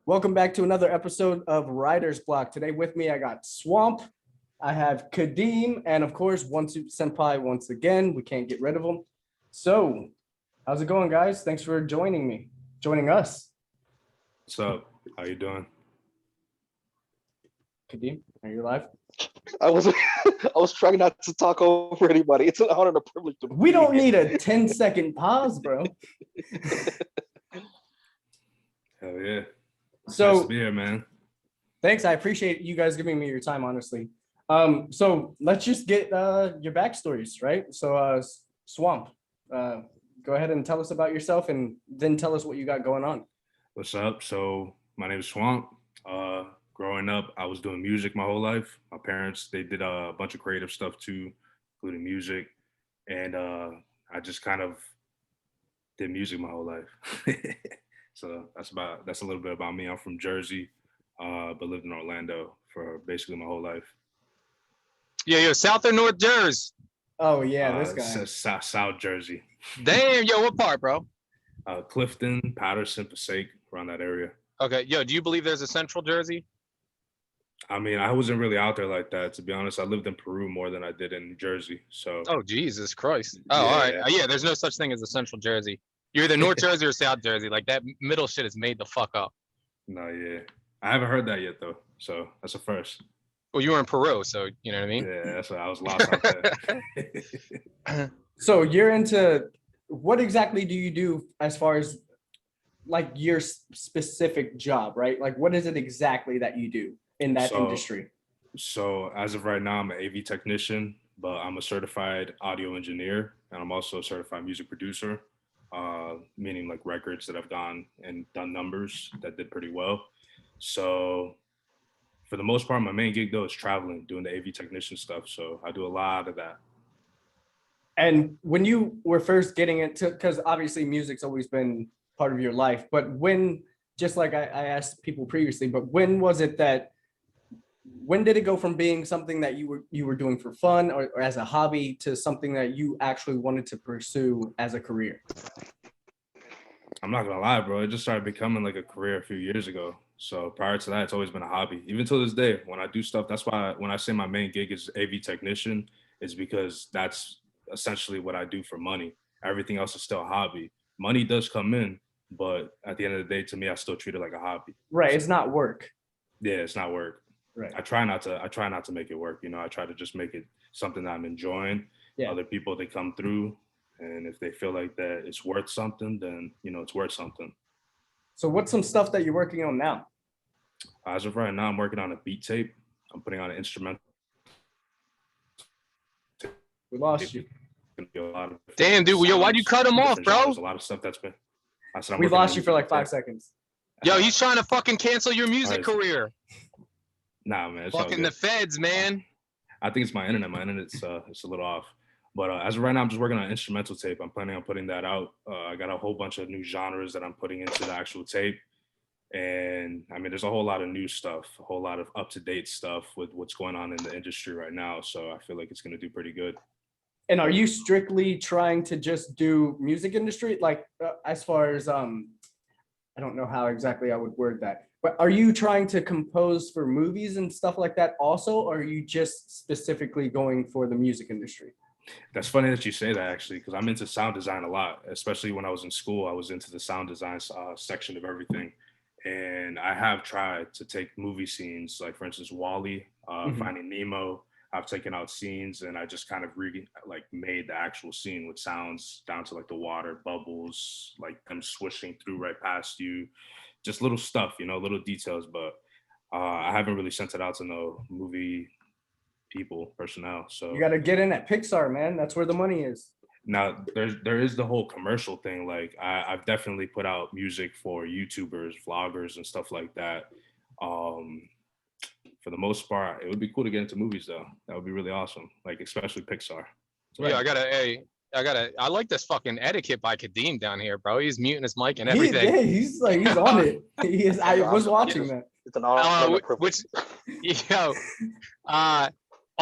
Welcome back to another episode of Writer's Block. Today with me, I got Swamp, I have Kadeem, and of course, One Soup Senpai once again. We can't get rid of him. So, how's it going, guys? Thanks for joining us. What's up? How you doing? Kadeem, are you live? I was trying not to talk over anybody. It's an honor and a privilege to We don't need a 10-second pause, bro. Hell yeah. So, nice to be here, man. Thanks. I appreciate you guys giving me your time, honestly. So let's just get your backstories, right? So, Swamp, go ahead and tell us about yourself, and then tell us what you got going on. What's up? So my name is Swamp. Growing up, I was doing music my whole life. My parents, they did a bunch of creative stuff too, including music. And I just kind of did music my whole life. So that's a little bit about me. I'm from Jersey, but lived in Orlando for basically my whole life. Yo, South or North Jersey? Oh yeah, this guy. South Jersey. Damn, yo, what part, bro? Clifton, Patterson, Passaic, around that area. Okay, yo, do you believe there's a Central Jersey? I mean, I wasn't really out there like that, to be honest. I lived in Peru more than I did in New Jersey. So. Oh, Jesus Christ. Oh, yeah, all right. Yeah, there's no such thing as a Central Jersey. You're either North Jersey or South Jersey. Like, that middle shit is made the fuck up. No, yeah. I haven't heard that yet, though. So that's a first. Well, you were in Peru, so you know what I mean? Yeah, that's why I was lost out there. So you're into, what exactly do you do as far as like your specific job, right? Like, what is it exactly that you do in that industry? So as of right now, I'm an AV technician, but I'm a certified audio engineer, and I'm also a certified music producer, meaning like records that I've gone and done numbers that did pretty well. So for the most part, my main gig though is traveling, doing the AV technician stuff. So I do a lot of that. And when you were first getting into, because obviously music's always been part of your life, but when, just like I asked people previously, but when did it go from being something that you were doing for fun or as a hobby to something that you actually wanted to pursue as a career? I'm not gonna lie, bro. It just started becoming like a career a few years ago. So prior to that, it's always been a hobby. Even to this day, when I do stuff, that's why when I say my main gig is AV technician, is because that's essentially what I do for money. Everything else is still a hobby. Money does come in, but at the end of the day, to me, I still treat it like a hobby. Right. It's not work. Yeah, it's not work. Right. I try not to make it work. You know, I try to just make it something that I'm enjoying. Yeah. Other people, they come through, and if they feel like that it's worth something, then, you know, it's worth something. So what's some stuff that you're working on now? As of right now, I'm working on a beat tape. I'm putting on an instrumental. We lost you. Damn, dude. Yo, why'd you cut him off, bro? There's a lot of stuff that's been. We lost you for like 5 seconds. Yo, he's trying to fucking cancel your music career. Nah, man. Fucking the feds, man. I think it's my internet. My internet's it's a little off. But as of right now, I'm just working on instrumental tape. I'm planning on putting that out. I got a whole bunch of new genres that I'm putting into the actual tape. And I mean, there's a whole lot of new stuff, a whole lot of up-to-date stuff with what's going on in the industry right now. So I feel like it's going to do pretty good. And are you strictly trying to just do music industry? Like as far as, I don't know how exactly I would word that, but are you trying to compose for movies and stuff like that also? Or are you just specifically going for the music industry? That's funny that you say that, actually, because I'm into sound design a lot, especially when I was in school. I was into the sound design section of everything. And I have tried to take movie scenes, like for instance, Wall-E, Finding Nemo. I've taken out scenes and I just kind of made the actual scene with sounds down to like the water, bubbles, like them swishing through right past you, just little stuff, you know, little details. But I haven't really sent it out to no movie personnel. So you got to get in at Pixar, man. That's where the money is. Now there is the whole commercial thing. Like I've definitely put out music for YouTubers, vloggers, and stuff like that. For the most part, it would be cool to get into movies though. That would be really awesome. Like especially Pixar. Yeah, I like this fucking etiquette by Kadeem down here, bro. He's muting his mic and everything. He's on it. He is. I was watching that. It's an honor.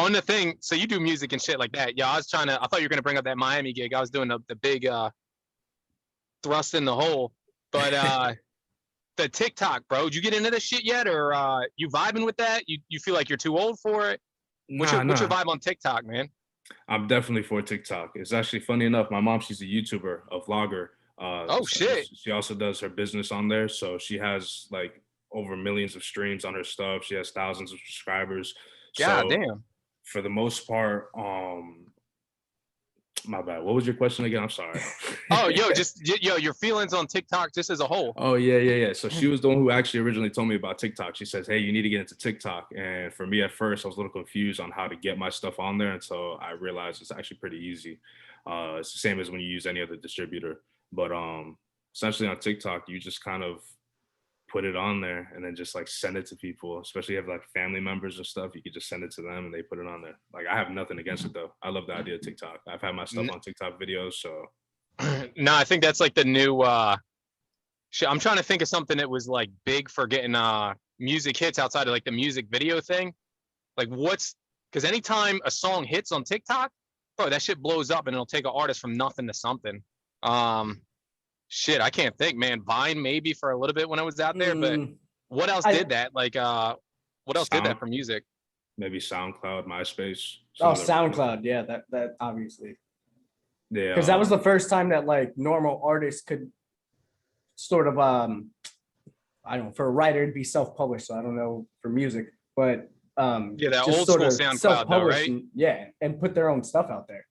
On the thing, so you do music and shit like that. Yeah, I thought you were gonna bring up that Miami gig. I was doing the big thrust in the hole. But the TikTok, bro. Did you get into this shit yet, or you vibing with that? You feel like you're too old for it? What's your vibe on TikTok, man? I'm definitely for TikTok. It's actually funny enough. My mom, she's a YouTuber, a vlogger. Oh shit. She also does her business on there, so she has like over millions of streams on her stuff. She has thousands of subscribers. God So damn. for the most part, my bad. What was your question again? I'm sorry. Oh, yo, your feelings on TikTok just as a whole. Oh yeah. So she was the one who actually originally told me about TikTok. She says, "Hey, you need to get into TikTok." And for me, at first, I was a little confused on how to get my stuff on there until I realized it's actually pretty easy. It's the same as when you use any other distributor. But essentially on TikTok, you just kind of put it on there and then just like send it to people, especially if you have like family members and stuff. You could just send it to them and they put it on there. Like, I have nothing against it though. I love the idea of TikTok. I've had my stuff on TikTok videos, so No, I think that's like the new shit. I'm trying to think of something that was like big for getting music hits outside of like the music video thing. Like because anytime a song hits on TikTok, bro, that shit blows up and it'll take an artist from nothing to something. Shit, I can't think, man. Vine maybe for a little bit when I was out there, but what else did that? Like what else did that for music? Maybe SoundCloud, MySpace. Oh, SoundCloud, yeah, that obviously. Yeah, because that was the first time that like normal artists could sort of I don't know, for a writer it'd be self-published, so I don't know for music, but yeah, that just old sort school of SoundCloud though, self-publish right? and put their own stuff out there.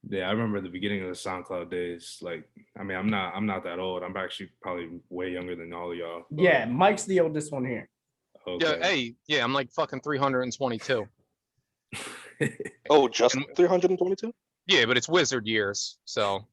Yeah, I remember the beginning of the SoundCloud days. Like, I mean, I'm not that old. I'm actually probably way younger than all of y'all. But... Yeah, Mike's the oldest one here. Okay. Yeah, hey, yeah, I'm like fucking 322. Oh, just 322? Yeah, but it's wizard years, so.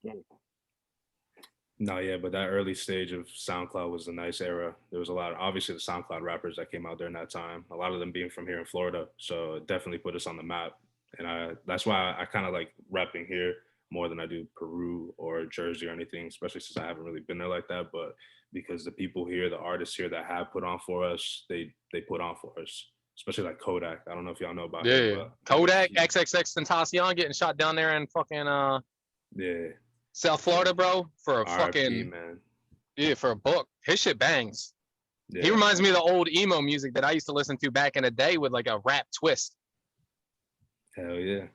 No, yeah, but that early stage of SoundCloud was a nice era. There was a lot of, obviously, the SoundCloud rappers that came out during that time. A lot of them being from here in Florida, so it definitely put us on the map. And that's why I kind of like rapping here more than I do Peru or Jersey or anything, especially since I haven't really been there like that. But because the people here, the artists here that have put on for us, they put on for us. Especially like Kodak. I don't know if y'all know about him. But Kodak, XXXTentacion getting shot down there in fucking yeah, South Florida, bro, for a RIP, fucking man. Yeah, for a book. His shit bangs. Yeah. He reminds me of the old emo music that I used to listen to back in the day with like a rap twist. Hell yeah.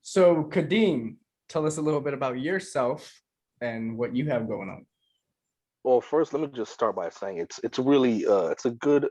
So Kadeem, tell us a little bit about yourself and what you have going on. Well, first, let me just start by saying it's really it's a good,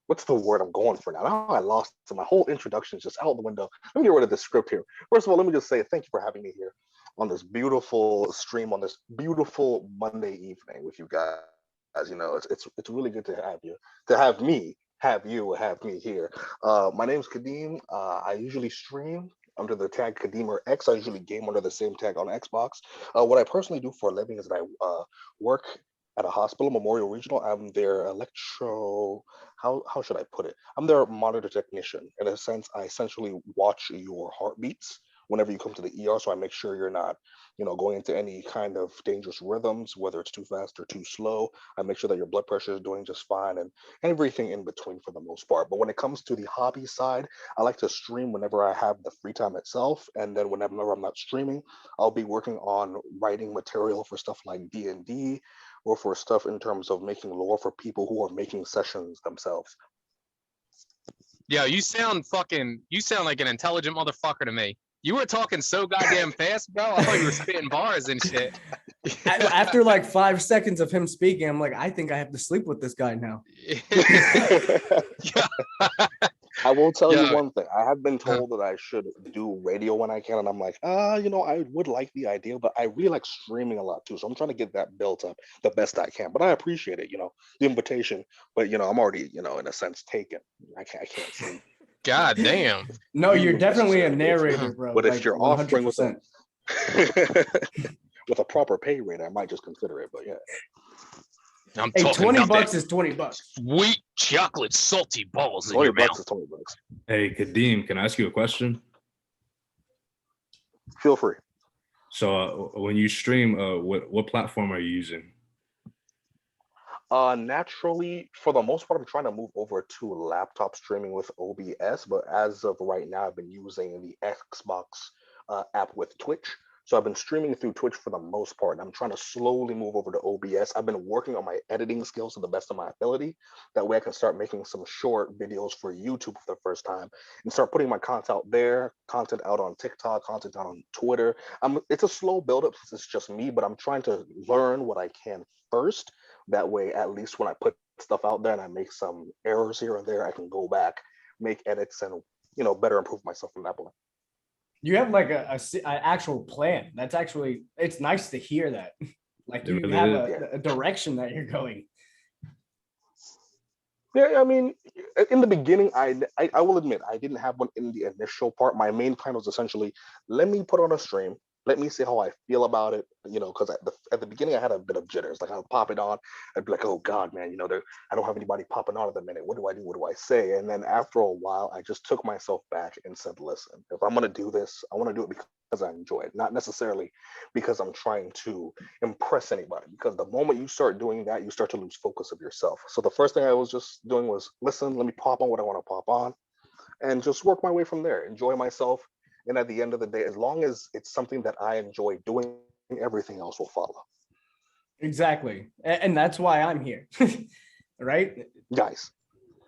what's the word I'm going for now? Now I lost it. My whole introduction is just out the window. Let me get rid of the script here. First of all, let me just say thank you for having me here on this beautiful stream on this beautiful Monday evening with you guys. You know, it's really good to have you, to have me, have you, have me here. My name's Kadeem. I usually stream under the tag KadeemerX. I usually game under the same tag on Xbox. What I personally do for a living is that I work at a hospital, Memorial Regional. I'm their how should I put it? I'm their monitor technician. In a sense, I essentially watch your heartbeats whenever you come to the ER. So I make sure you're not, going into any kind of dangerous rhythms, whether it's too fast or too slow. I make sure that your blood pressure is doing just fine and everything in between for the most part. But when it comes to the hobby side, I like to stream whenever I have the free time itself. And then whenever I'm not streaming, I'll be working on writing material for stuff like D&D, or for stuff in terms of making lore for people who are making sessions themselves. Yo, you sound like an intelligent motherfucker to me. You were talking so goddamn fast, bro. I thought you were spitting bars and shit. After like 5 seconds of him speaking, I'm like, I think I have to sleep with this guy now. I will tell you one thing. I have been told that I should do radio when I can, and I'm like, I would like the idea, but I really like streaming a lot too. So I'm trying to get that built up the best I can. But I appreciate it, the invitation. But I'm already, in a sense, taken. I can't sleep. God damn. No, you're definitely a narrator, bro. But if like you're 100%. offering with a proper pay rate, I might just consider it. But yeah. I'm hey, talking $20 is $20. Sweet chocolate salty balls in 20 your bucks mouth. is 20 bucks. Hey, Kadeem, can I ask you a question? Feel free. So when you stream, what platform are you using? Naturally, for the most part, I'm trying to move over to laptop streaming with OBS, but as of right now, I've been using the Xbox app with Twitch. So I've been streaming through Twitch for the most part. And I'm trying to slowly move over to OBS. I've been working on my editing skills to the best of my ability. That way I can start making some short videos for YouTube for the first time and start putting my content out there, content out on TikTok, content out on Twitter. It's a slow buildup since it's just me, but I'm trying to learn what I can first. That way, at least when I put stuff out there and I make some errors here and there, I can go back, make edits, and better improve myself from that point. You have like a actual plan. That's actually, it's nice to hear that. Like It you really have is. a direction that you're going. Yeah, I mean, in the beginning, I will admit I didn't have one in the initial part. My main plan was essentially, let me put on a stream, let me see how I feel about it. Because at the beginning I had a bit of jitters. Like I'll pop it on, I'd be like, oh God, man, I don't have anybody popping on at the minute. What do I do? What do I say? And then after a while, I just took myself back and said, listen, if I'm gonna do this, I want to do it because I enjoy it, not necessarily because I'm trying to impress anybody, because the moment you start doing that, you start to lose focus of yourself. So the first thing I was just doing was, listen, let me pop on what I want to pop on and just work my way from there, enjoy myself. And at the end of the day, as long as it's something that I enjoy doing, everything else will follow. Exactly. And that's why I'm here. Right? Guys,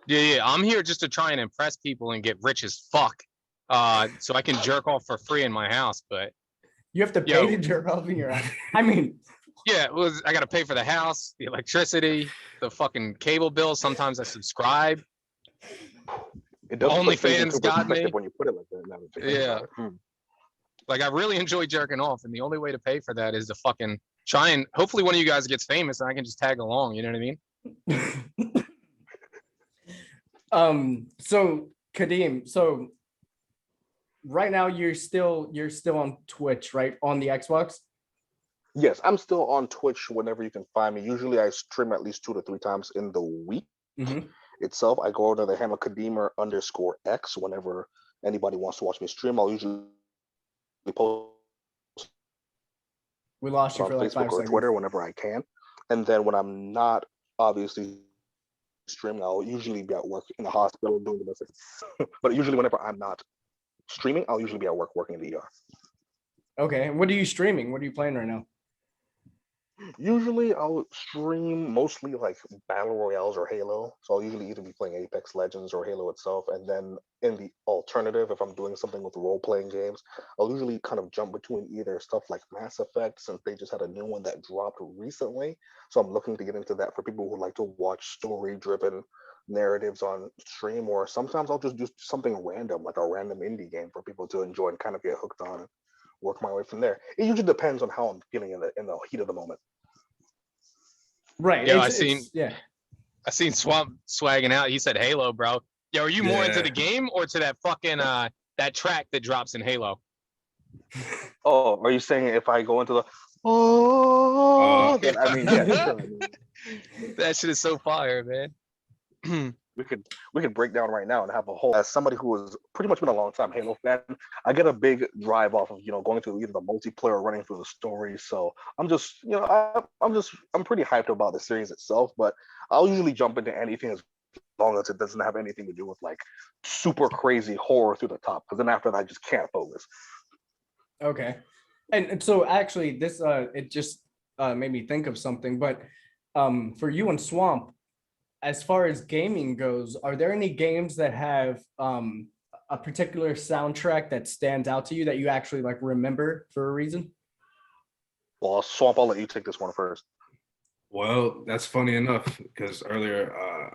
Yeah, I'm here just to try and impress people and get rich as fuck. So I can jerk off for free in my house. But You have to pay Yo. to jerk off in your house. I mean, yeah, I gotta pay for the house, the electricity, the fucking cable bill. Sometimes I subscribe. it does put things OnlyFans into got me. perspective when you put it like that. Now that you think Yeah. about it. Like I really enjoy jerking off, and the only way to pay for that is to fucking try and hopefully one of you guys gets famous and I can just tag along. You know what I mean? So Kadeem, so right now you're still on Twitch, right? On the Xbox? Yes, I'm still on Twitch whenever you can find me. Usually I stream at least 2 to 3 times in the week Mm-hmm. itself. I go under the handle KadeemerX whenever anybody wants to watch me stream. I'll usually post We lost you on for like Facebook 5 or seconds. Twitter whenever I can. And then when I'm not obviously streaming, I'll usually be at work in the hospital doing the business. But usually whenever I'm not streaming, I'll usually be at work working in the ER. Okay. What are you streaming? What are you playing right now? Usually I'll stream mostly like battle royales or Halo. So I'll usually either be playing Apex Legends or Halo itself. And then in the alternative, if I'm doing something with role-playing games, I'll usually kind of jump between either stuff like Mass Effect, since they just had a new one that dropped recently. So I'm looking to get into that for people who like to watch story-driven narratives on stream, or sometimes I'll just do something random, like a random indie game for people to enjoy and kind of get hooked on and work my way from there. It usually depends on how I'm feeling in the heat of the moment. Right. Yo, It's yeah. I seen Swamp swagging out. He said Halo, bro. Yo, are you more into Yeah. the game or to that fucking that track that drops in Halo? Oh, are you saying if I go into the then, I mean, yeah, sure. I mean, That shit is so fire, man. we could break down right now and have a whole. As somebody who has pretty much been a long time Halo fan, I get a big drive off of going through either the multiplayer or running through the story. So I'm just I'm pretty hyped about the series itself. But I'll usually jump into anything as long as it doesn't have anything to do with like super crazy horror through the top. Because then after that, I just can't focus. Okay. And so actually this it just made me think of something, but for you and Swamp, as far as gaming goes, are there any games that have a particular soundtrack that stands out to you that you actually like remember for a reason? Well, Swamp, I'll let you take this one first. Well, that's funny enough because earlier,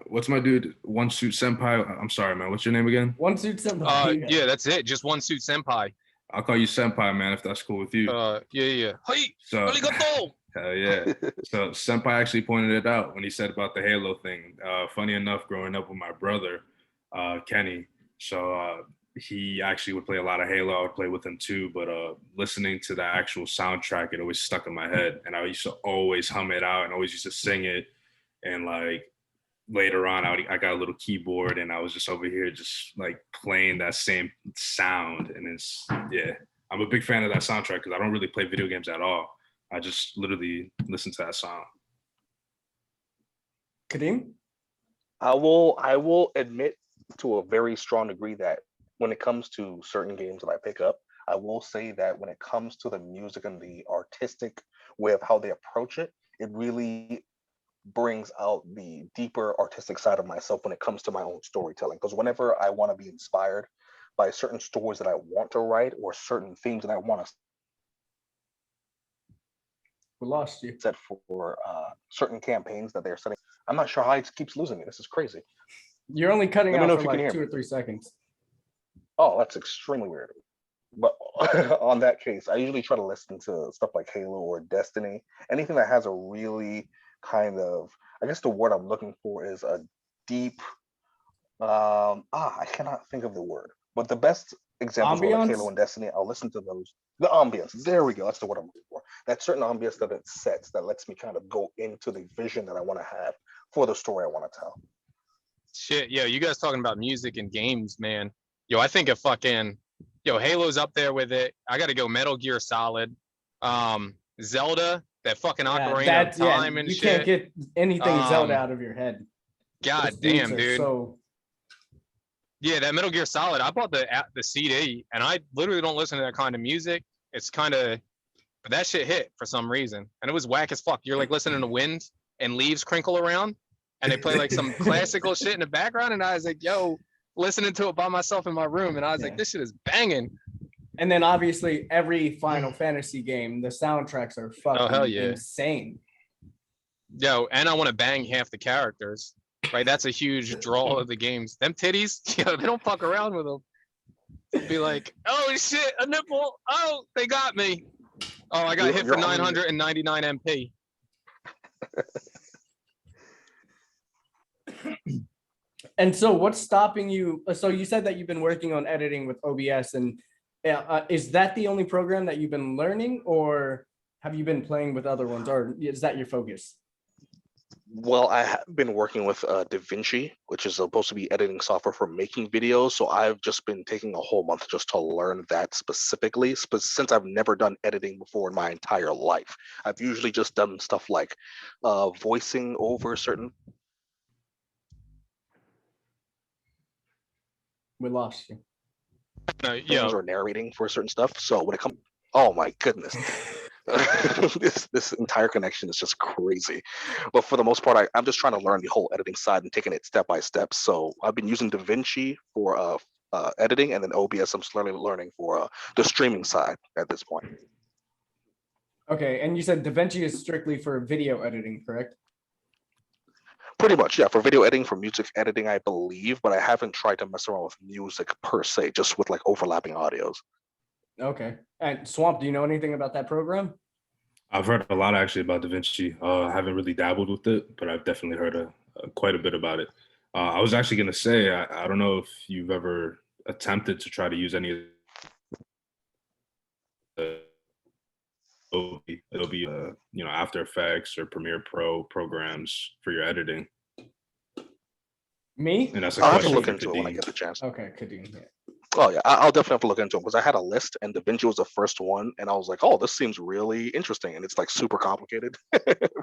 what's my dude? One Suit Senpai. I'm sorry, man. What's your name again? One Suit Senpai. Yeah, that's it. Just One Suit Senpai. I'll call you Senpai, man, if that's cool with you. Yeah. Hey, So, arigato. hell yeah. So Senpai actually pointed it out when he said about the Halo thing. Funny enough, growing up with my brother, Kenny, so he actually would play a lot of Halo. I would play with him too, but listening to the actual soundtrack, it always stuck in my head. And I used to always hum it out and always used to sing it. And like later on, I got a little keyboard and I was just over here just like playing that same sound. And it's, yeah, I'm a big fan of that soundtrack because I don't really play video games at all. I just literally listen to that song. Kadeem? I will admit to a very strong degree that when it comes to certain games that I pick up, I will say that when it comes to the music and the artistic way of how they approach it, it really brings out the deeper artistic side of myself when it comes to my own storytelling. Because whenever I want to be inspired by certain stories that I want to write or certain themes that I want to We lost you. set for certain campaigns that they're setting, I'm not sure how it keeps losing me. This is crazy. You're only cutting Let me out know for if you can like hear 2 me. or 3 seconds. Oh, that's extremely weird. But on that case, I usually try to listen to stuff like Halo or Destiny, anything that has a really kind of, I guess the word I'm looking for is a deep, I cannot think of the word, but the best examples are like Halo Ambiance? and Destiny. I'll listen to those. The ambience, there we go. That's the word I'm looking for. That certain ambience that it sets that lets me kind of go into the vision that I want to have for the story I want to tell. Shit, yo, you guys talking about music and games, man. Yo, I think of fucking, yo, Halo's up there with it. I got to go Metal Gear Solid. Zelda, that fucking Ocarina of Time and you shit. can't get anything Zelda Um, out of your head. God Those beats damn, are dude. So Yeah, that Metal Gear Solid. I bought the CD, and I literally don't listen to that kind of music. It's kind of, but that shit hit for some reason, and it was whack as fuck. You're like listening to wind and leaves crinkle around, and they play like some classical shit in the background, and I was like, yo, listening to it by myself in my room, and I was like, this shit is banging. And then obviously every Final Fantasy game, the soundtracks are Oh, hell fucking yeah. insane. Yo, and I want to bang half the characters. Right, that's a huge draw of the games. Them titties, yo, they don't fuck around with them. Be like, oh shit, a nipple. Oh, they got me. Oh, I got hit for 999 MP. And so what's stopping you? So you said that you've been working on editing with OBS, and is that the only program that you've been learning, or have you been playing with other ones, or is that your focus? Well, I have been working with DaVinci, which is supposed to be editing software for making videos. So I've just been taking a whole month just to learn that specifically, since I've never done editing before in my entire life. I've usually just done stuff like voicing over certain We lost you. things Yo, or narrating for certain stuff. So when it comes, oh my goodness. this entire connection is just crazy, but for the most part I'm just trying to learn the whole editing side and taking it step by step. So I've been using DaVinci for editing, and then OBS I'm slowly learning for the streaming side at this point. Okay, and you said DaVinci is strictly for video editing, correct? Pretty much, yeah, for video editing, for music editing, I believe, but I haven't tried to mess around with music per se, just with like overlapping audios. Okay. And Swamp, do you know anything about that program? I've heard a lot actually about DaVinci. I haven't really dabbled with it, but I've definitely heard quite a bit about it. I was actually going to say, I don't know if you've ever attempted to try to use any of the Adobe, After Effects or Premiere Pro programs for your editing. Me? And that's a I'll have to question look for into it when I Kadeem. get the chance. Okay, Kadeem. Yeah. Oh yeah, I'll definitely have to look into it because I had a list and DaVinci was the first one, and I was like, oh, this seems really interesting, and it's like super complicated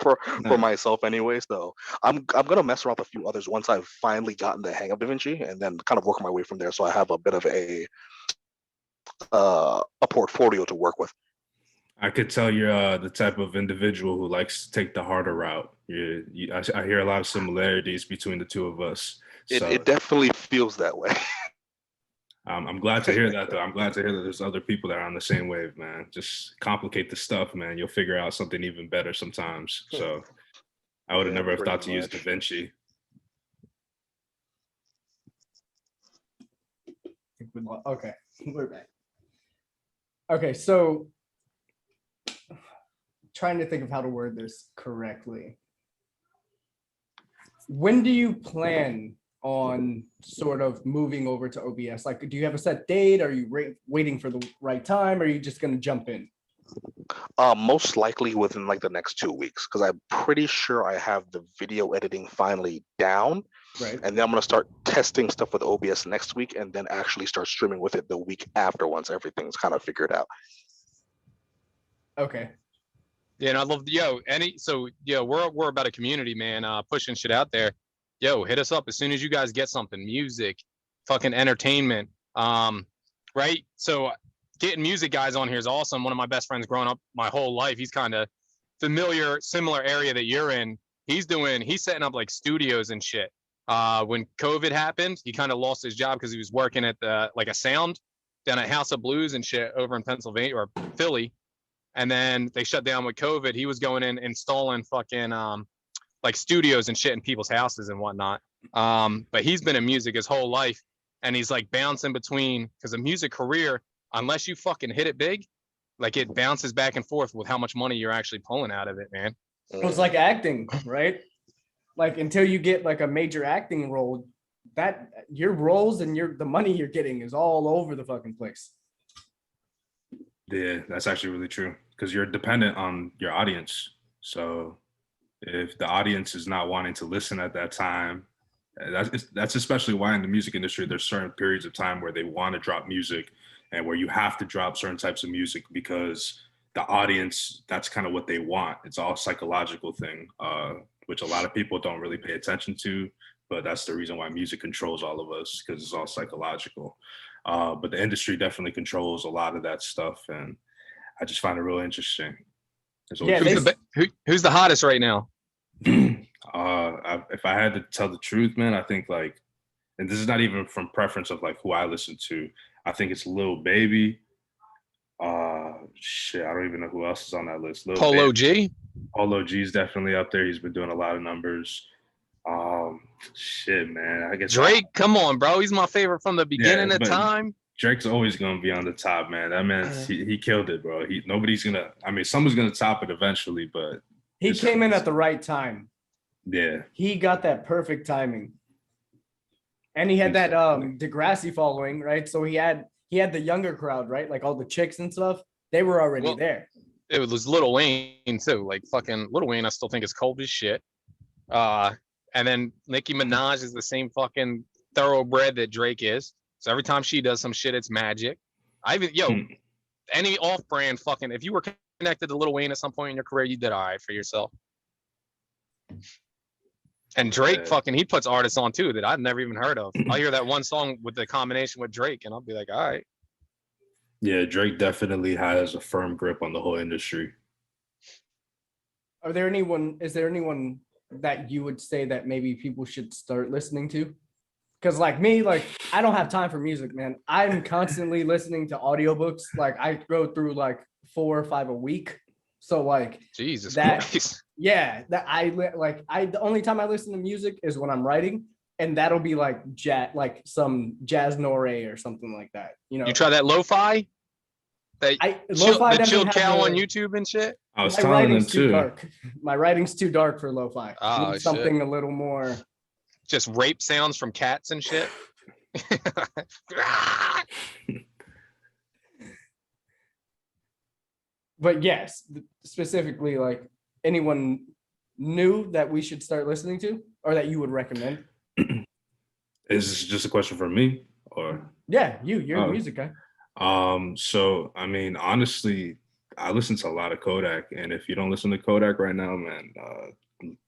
for myself anyway. So I'm gonna mess around with a few others once I've finally gotten the hang of DaVinci, and then kind of work my way from there. So I have a bit of a portfolio to work with. I could tell you're the type of individual who likes to take the harder route. I hear a lot of similarities between the two of us. So It definitely feels that way. I'm glad to hear that, though. I'm glad to hear that there's other people that are on the same wave, man. Just complicate the stuff, man. You'll figure out something even better sometimes. So I would have never have thought to use DaVinci. Okay, we're back. Okay, so trying to think of how to word this correctly. When do you plan on sort of moving over to OBS? Like, do you have a set date? Are you waiting for the right time? Or are you just going to jump in? Most likely within like the next 2 weeks, because I'm pretty sure I have the video editing finally down. Right. And then I'm going to start testing stuff with OBS next week, and then actually start streaming with it the week after once everything's kind of figured out. Okay. yeah, and I love we're about a community, man, pushing shit out there. Yo, hit us up as soon as you guys get something, music, fucking entertainment. Right. So getting music guys on here is awesome. One of my best friends growing up my whole life. He's kind of similar area that you're in. He's setting up like studios and shit. When COVID happened, he kind of lost his job because he was working at like a sound down at House of Blues and shit over in Pennsylvania or Philly. And then they shut down with COVID. He was going in installing fucking like studios and shit in people's houses and whatnot. But he's been in music his whole life, and he's like bouncing between, because a music career, unless you fucking hit it big, like it bounces back and forth with how much money you're actually pulling out of it, man. It's like acting, right? Like until you get like a major acting role, that your roles and the money you're getting is all over the fucking place. Yeah, that's actually really true, because you're dependent on your audience. So if the audience is not wanting to listen at that time, that's especially why in the music industry there's certain periods of time where they want to drop music and where you have to drop certain types of music because the audience, that's kind of what they want. It's all a psychological thing, which a lot of people don't really pay attention to, but that's the reason why music controls all of us, because it's all psychological. But the industry definitely controls a lot of that stuff, and I just find it real interesting. Yeah, who's the hottest right now? If I had to tell the truth, man, I think like, and this is not even from preference of like who I listen to, I think it's Lil Baby. Shit, I don't even know who else is on that list. Polo G. Polo G is definitely up there. He's been doing a lot of numbers. Shit, man. I guess Drake, come on, bro. He's my favorite from the beginning of time. Drake's always gonna be on the top, man. That man, he killed it, bro. Someone's gonna top it eventually, but he came in at the right time. Yeah. He got that perfect timing. And he had that Degrassi following, right? So he had the younger crowd, right? Like all the chicks and stuff. They were already there. It was Lil Wayne too. Like fucking Lil Wayne, I still think is cold as shit. And then Nicki Minaj is the same fucking thoroughbred that Drake is. So every time she does some shit, it's magic. Any off-brand fucking, if you were connected to Lil Wayne at some point in your career, you did all right for yourself. And Drake fucking, he puts artists on too that I've never even heard of. I'll hear that one song with the combination with Drake and I'll be like, all right. Yeah, Drake definitely has a firm grip on the whole industry. Is there anyone that you would say that maybe people should start listening to? Because like me, like I don't have time for music, man. I'm constantly listening to audiobooks. Like I go through like 4 or 5 a week. So like Jesus Christ. Yeah, the only time I listen to music is when I'm writing, and that'll be like some jazz Nore or something like that. You know, you try that lo-fi? Lo-fi the chilled cow on YouTube and shit. I was telling them too. Dark. My writing's too dark for lo-fi. Oh, something a little more. Just rape sounds from cats and shit. But yes, specifically, like anyone new that we should start listening to or that you would recommend? Is this just a question for me or? Yeah, you're a music guy. So I mean, honestly, I listen to a lot of Kodak, and if you don't listen to Kodak right now, man,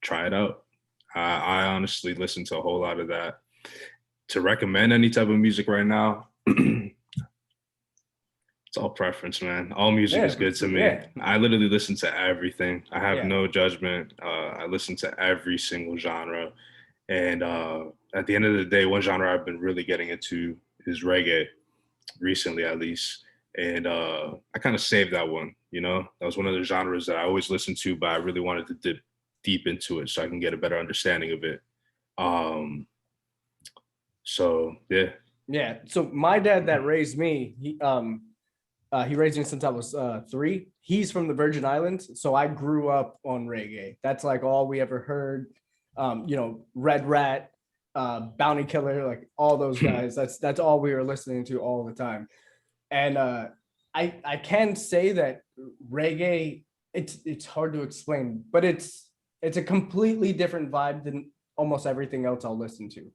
try it out. I honestly listen to a whole lot of that. To recommend any type of music right now, it's all preference, man. All music is good to me. Yeah. I literally listen to everything. I have no judgment. I listen to every single genre. And at the end of the day, one genre I've been really getting into is reggae, recently at least. And I kind of saved that one, you know? That was one of the genres that I always listened to, but I really wanted to dip deep into it so I can get a better understanding of it. So, yeah. Yeah, so my dad that raised me, he raised me since I was 3. He's from the Virgin Islands, so I grew up on reggae. That's like all we ever heard. Red Rat, Bounty Killer, like all those guys. That's all we were listening to all the time. And I can say that reggae, it's hard to explain, but it's a completely different vibe than almost everything else I'll listen to.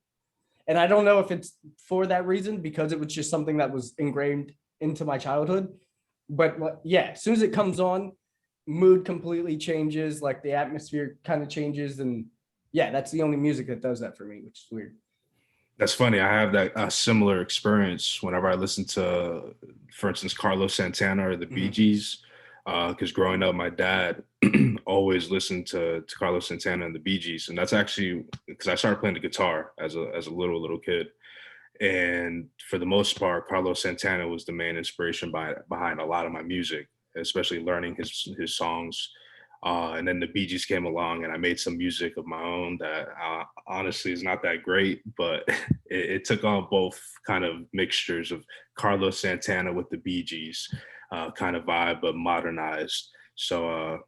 And I don't know if it's for that reason, because it was just something that was ingrained into my childhood. But yeah, as soon as it comes on, mood completely changes, like the atmosphere kind of changes. And yeah, that's the only music that does that for me, which is weird. That's funny. I have that similar experience whenever I listen to, for instance, Carlos Santana or the Bee Gees. Because growing up, my dad always listened to Carlos Santana and the Bee Gees, and that's actually because I started playing the guitar as a little kid. And for the most part, Carlos Santana was the main inspiration behind a lot of my music, especially learning his songs. And then the Bee Gees came along, and I made some music of my own that honestly is not that great, but it took on both kind of mixtures of Carlos Santana with the Bee Gees kind of vibe, but modernized. So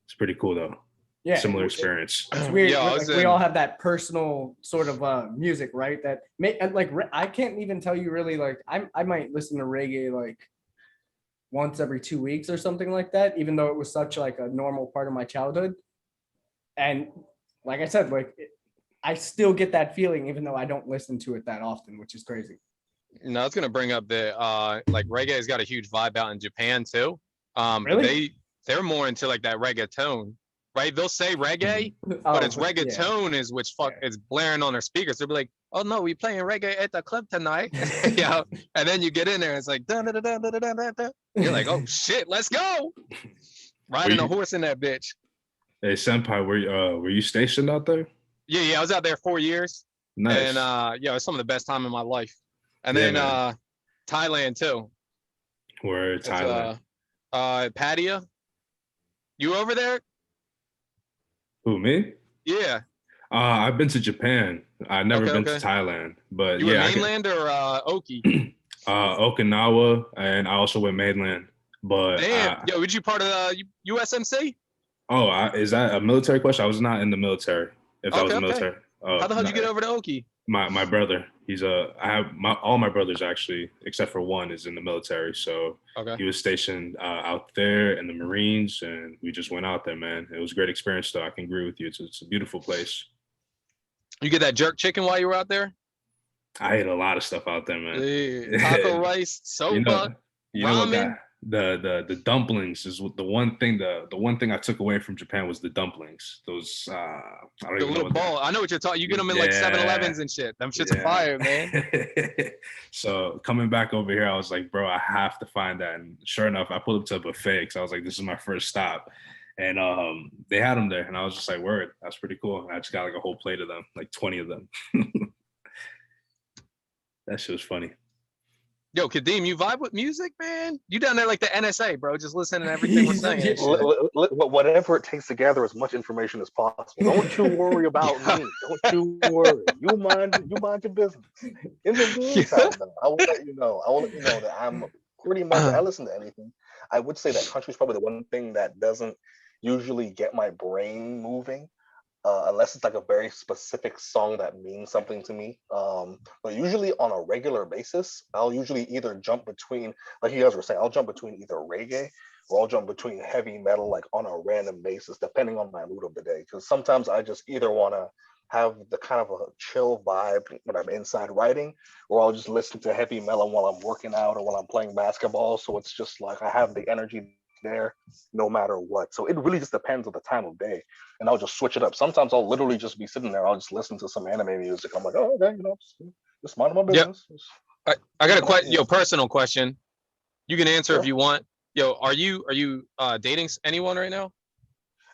it's pretty cool though. Yeah, Similar experience. it's weird. Yeah, I Like was we in- all have that personal sort of music, right? That and like I can't even tell you really like I might listen to reggae like once every 2 weeks or something like that, even though it was such like a normal part of my childhood. And like I said, like I still get that feeling even though I don't listen to it that often, which is crazy. No, I was gonna bring up that like reggae has got a huge vibe out in Japan too. But Really? they're more into like that reggaeton, right? They'll say reggae, but Oh, it's yeah. reggaeton is which is blaring on their speakers. They'll be like, "Oh no, we playing reggae at the club tonight," yeah. And then you get in there, it's like dun, dun, dun, dun, dun, dun, dun, dun. You're like, "Oh shit, let's go!" Riding a you- horse in that bitch. Hey, Senpai, were you stationed out there? Yeah, I was out there 4 years, Nice. and yeah, it's some of the best time in my life. And Yeah, then man. Thailand too. We're It's Thailand. Pattaya. You over there? Who, me? Yeah. I've been to Japan. I've never Okay, been to okay. Thailand, but You were yeah, mainland or Oki? Okinawa, and I also went mainland. But Damn. Yo, would you part of the USMC? is that a military question? I was not in the military. If that was Okay, a okay. military, How the hell no, did you get over to Oki? my brother. I have all my brothers actually, except for one, is in the military. So Okay. he was stationed out there in the Marines, and we just went out there, man. It was a great experience, though. I can agree with you. It's a beautiful place. You get that jerk chicken while you were out there? I ate a lot of stuff out there, man. Taco rice, you know, soba, you know what, ramen. guy? The dumplings is the one thing. The one thing I took away from Japan was the dumplings. Those I don't The even know little what they're. ball. I know what you're talking. You get them in like 7-Elevens and shit. Them shit's fire, man. So coming back over here, I was like, bro, I have to find that. And sure enough, I pulled up to a buffet because I was like, this is my first stop. And they had them there, and I was just like, word, that's pretty cool. And I just got like a whole plate of them, like 20 of them. That shit was funny. Yo, Kadeem, you vibe with music, man? You down there like the NSA, bro? Just listening to everything we're saying. And shit. Whatever it takes to gather as much information as possible. Don't you worry about me. Don't you worry. You mind your business. In the meantime, though, I will let you know. That I'm pretty much. I listen to anything. I would say that country is probably the one thing that doesn't usually get my brain moving. Unless it's like a very specific song that means something to me. But usually on a regular basis, I'll usually either jump between, like you guys were saying, I'll jump between either reggae or I'll jump between heavy metal, like on a random basis, depending on my mood of the day. Because sometimes I just either want to have the kind of a chill vibe when I'm inside writing, or I'll just listen to heavy metal while I'm working out or while I'm playing basketball. So it's just like I have the energy there no matter what. So it really just depends on the time of day, and I'll just switch it up. Sometimes I'll literally just be sitting there, I'll just listen to some anime music. I'm like, oh, okay, just mind my business. I got a question. Yo, personal question. You can answer Sure. if you want. Yo, are you dating anyone right now?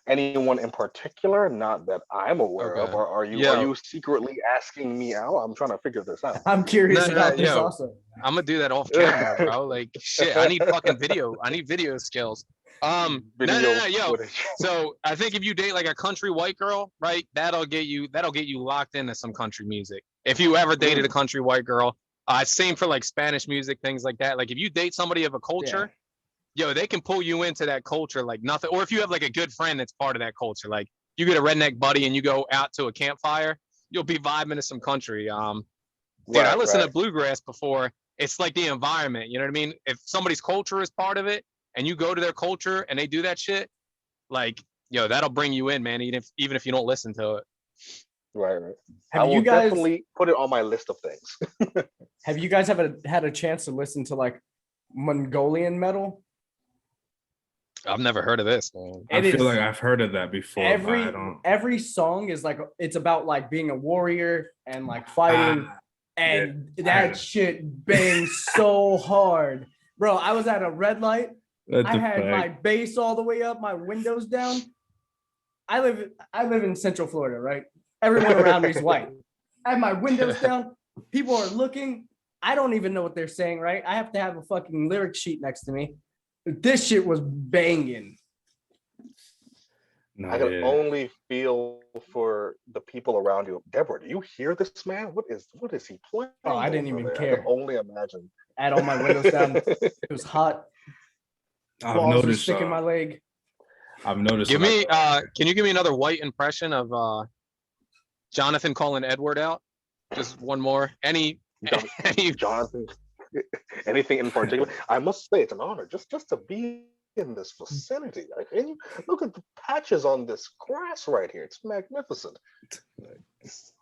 Anyone in particular? Not that I'm aware of. Okay. Or are you Yeah. are you secretly asking me out? I'm trying to figure this out. I'm curious No, about this yo. also. I'm gonna do that off camera, bro. Like shit, I need fucking video. I need video skills. No, yo. footage. So I think if you date like a country white girl, right, that'll get you locked into some country music. If you ever dated a country white girl, same for like Spanish music, things like that. Like if you date somebody of a culture, yo, they can pull you into that culture like nothing. Or if you have like a good friend that's part of that culture, like you get a redneck buddy and you go out to a campfire, you'll be vibing to some country. Dude, I listened to bluegrass before. It's like the environment, you know what I mean? If somebody's culture is part of it and you go to their culture and they do that shit, like, yo, that'll bring you in, man, even if you don't listen to it. Right. I Have will you guys definitely put it on my list of things. have you guys ever had a chance to listen to like Mongolian metal? I've never heard of this, man. I It feel is like I've heard of that before, but I don't. every song is like it's about like being a warrior and like fighting, Ah, and yeah. that shit bangs so hard, bro. I was at a red light. What I the had my fuck? bass all the way up, my windows down. I live in Central Florida, right? Everyone around me is white. I have my windows down. People are looking. I don't even know what they're saying, right? I have to have a fucking lyric sheet next to me. This shit was banging. No, I can yeah. only feel for the people around you. Deborah, do you hear this man? What is he playing? Oh, I didn't over even there? care. I can only imagine. I had all my windows down. It was hot. I've Balls were noticed. sticking my leg. I've noticed. Give when me, can you give me another white impression of Jonathan calling Edward out? Just one more. Any, Jonathan, anything in particular? I must say it's an honor just to be in this vicinity. And you look at the patches on this grass right here. It's magnificent. It's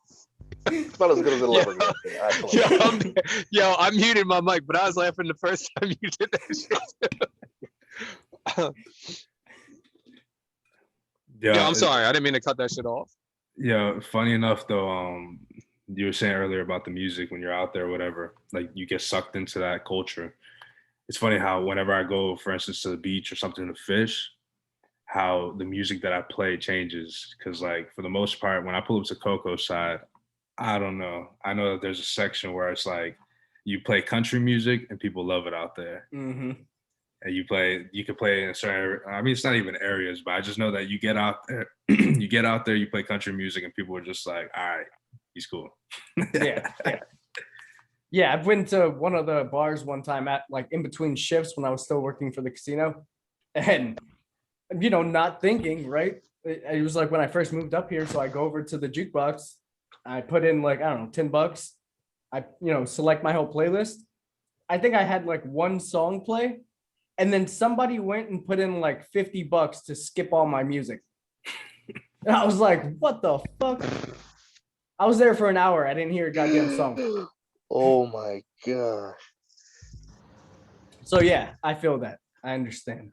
about as good as it'll ever get. Actually. I muted my mic, but I was laughing the first time you did that shit. Yeah, I'm sorry. I didn't mean to cut that shit off. Yeah, funny enough though, you were saying earlier about the music when you're out there, or whatever, like you get sucked into that culture. It's funny how whenever I go, for instance, to the beach or something to fish, how the music that I play changes. Cause like for the most part, when I pull up to Coco side, I don't know. I know that there's a section where it's like you play country music and people love it out there. Mm-hmm. And you can play in a certain, I mean, it's not even areas, but I just know that you get out there, you play country music and people are just like, all right, he's cool. Yeah. Yeah, I've been to one of the bars one time at like in between shifts when I was still working for the casino, and not thinking, right? It was like when I first moved up here, so I go over to the jukebox, I put in like, I don't know, $10. I select my whole playlist. I think I had like one song play, and then somebody went and put in like $50 to skip all my music. And I was like, what the fuck? I was there for an hour. I didn't hear a goddamn song. Oh my gosh. So yeah, I feel that. I understand.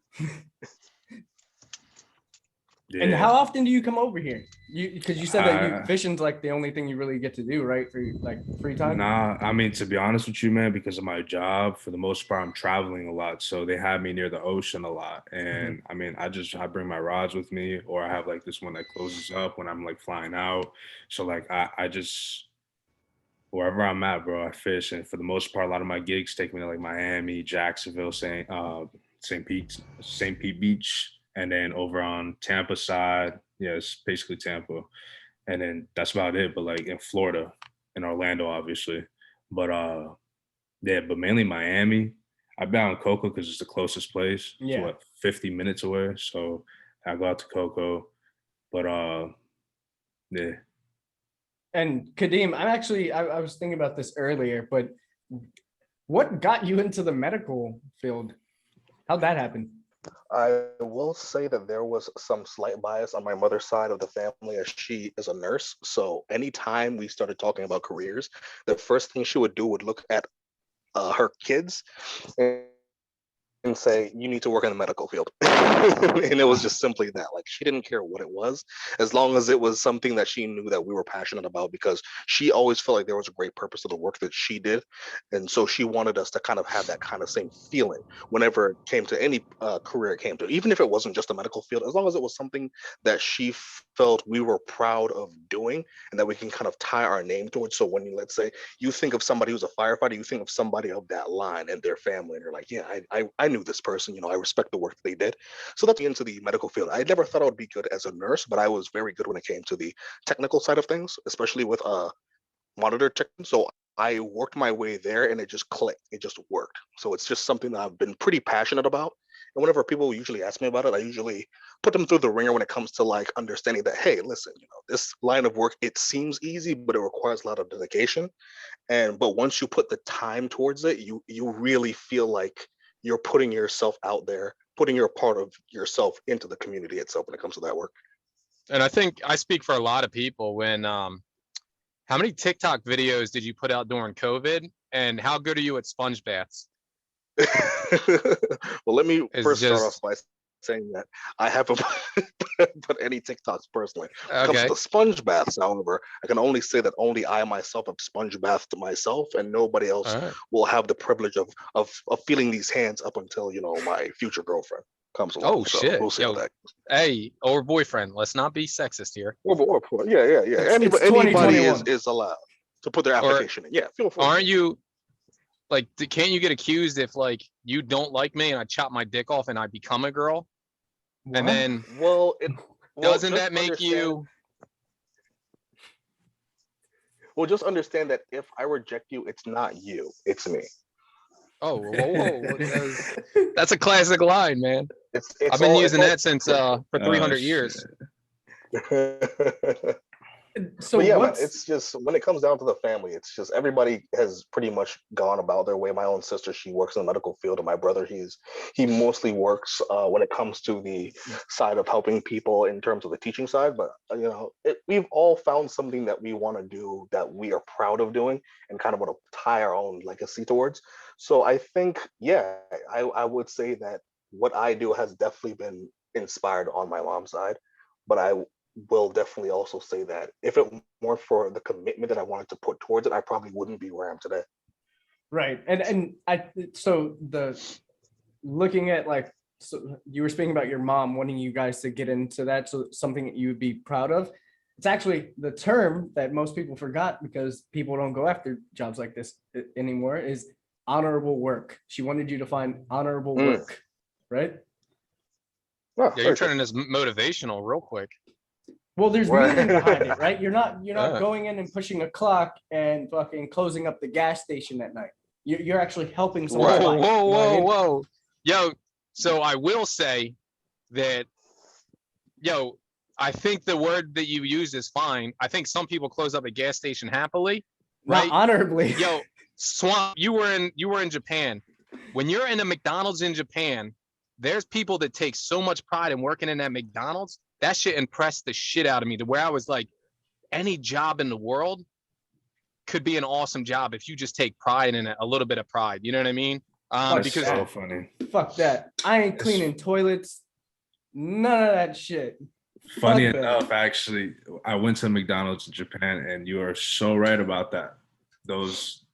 Yeah. And how often do you come over here? Because you said that fishing's like the only thing you really get to do, right? For like free time? Nah, I mean, to be honest with you, man, because of my job, for the most part, I'm traveling a lot. So they have me near the ocean a lot. And I mean, I bring my rods with me, or I have like this one that closes up when I'm like flying out. So like I just wherever I'm at, bro, I fish. And for the most part, a lot of my gigs take me to like Miami, Jacksonville, St. Pete Beach, and then over on Tampa side, yeah, it's basically Tampa. And then that's about it. But like in Florida, in Orlando, obviously. But yeah, but mainly Miami. I've been on Coco because it's the closest place. It's Yeah. 50 minutes away. So I go out to Coco. But yeah. And Kadeem, I was thinking about this earlier, but what got you into the medical field? How'd that happen? I will say that there was some slight bias on my mother's side of the family, as she is a nurse. So anytime we started talking about careers, the first thing she would do would look at her kids and say, you need to work in the medical field. And it was just simply that. Like, she didn't care what it was, as long as it was something that she knew that we were passionate about, because she always felt like there was a great purpose to the work that she did. And so she wanted us to kind of have that kind of same feeling whenever it came to any career it came to, even if it wasn't just a medical field, as long as it was something that she felt we were proud of doing and that we can kind of tie our name towards. So when let's say you think of somebody who's a firefighter, you think of somebody of that line and their family, and you're like, yeah, I knew this person, I respect the work that they did. So that's into the medical field. I never thought I would be good as a nurse, but I was very good when it came to the technical side of things, especially with monitor tech. So I worked my way there and it just clicked. It just worked. So it's just something that I've been pretty passionate about. And whenever people usually ask me about it, I usually put them through the ringer when it comes to like understanding that, hey, listen, this line of work, it seems easy, but it requires a lot of dedication. But once you put the time towards it, you really feel like you're putting yourself out there, putting your part of yourself into the community itself when it comes to that work. And I think I speak for a lot of people when, how many TikTok videos did you put out during COVID? And how good are you at sponge baths? Well, let me first start off by saying that I haven't put any TikToks personally. When it comes Okay. to sponge baths, however, I can only say that only I myself have sponge bathed myself, and nobody else All right. will have the privilege of feeling these hands up until my future girlfriend comes along. Oh So shit. we'll see how Yo, that. hey, or boyfriend. Let's not be sexist here. Yeah. It's Anybody 2021. is allowed to put their Or application in. Yeah, feel free. aren't you like? Can't you get accused if like you don't like me and I chop my dick off and I become a girl? And What? then Well, doesn't just that make understand. you? Well, just understand that if I reject you, it's not you, it's me. Oh, whoa. That's a classic line, man. It's I've been all using that since for Oh, 300 years. So But yeah, man, what's it's just when it comes down to the family, it's just everybody has pretty much gone about their way. My own sister, she works in the medical field, and my brother, he mostly works when it comes to the side of helping people in terms of the teaching side. But we've all found something that we want to do that we are proud of doing, and kind of want to tie our own legacy towards. So I think, yeah, I would say that what I do has definitely been inspired on my mom's side, but I will definitely also say that if it weren't for the commitment that I wanted to put towards it, I probably wouldn't be where I am today. right? And I so the looking at like, so you were speaking about your mom wanting you guys to get into that, so something that you would be proud of. It's actually the term that most people forgot because people don't go after jobs like this anymore, is honorable work. She wanted you to find honorable work, right? Oh, Yeah, you're very true. turning this motivational real quick. Well, there's Right. meaning behind it, right? You're not Yeah. going in and pushing a clock and fucking closing up the gas station at night. You're actually helping someone's Right. Whoa, life. whoa, You know what I whoa, mean? whoa. Yo, so I will say that, I think the word that you use is fine. I think some people close up a gas station happily, Not right? honorably. Yo, Swamp, you were in Japan. When you're in a McDonald's in Japan, there's people that take so much pride in working in that McDonald's. That shit impressed the shit out of me to where I was like, any job in the world could be an awesome job if you just take pride in it, a little bit of pride. You know what I mean? Fuck That's Because so that. funny. Fuck that. I ain't It's- cleaning toilets. None of that shit. Funny Fuck that. enough, actually, I went to McDonald's in Japan, and you are so right about that.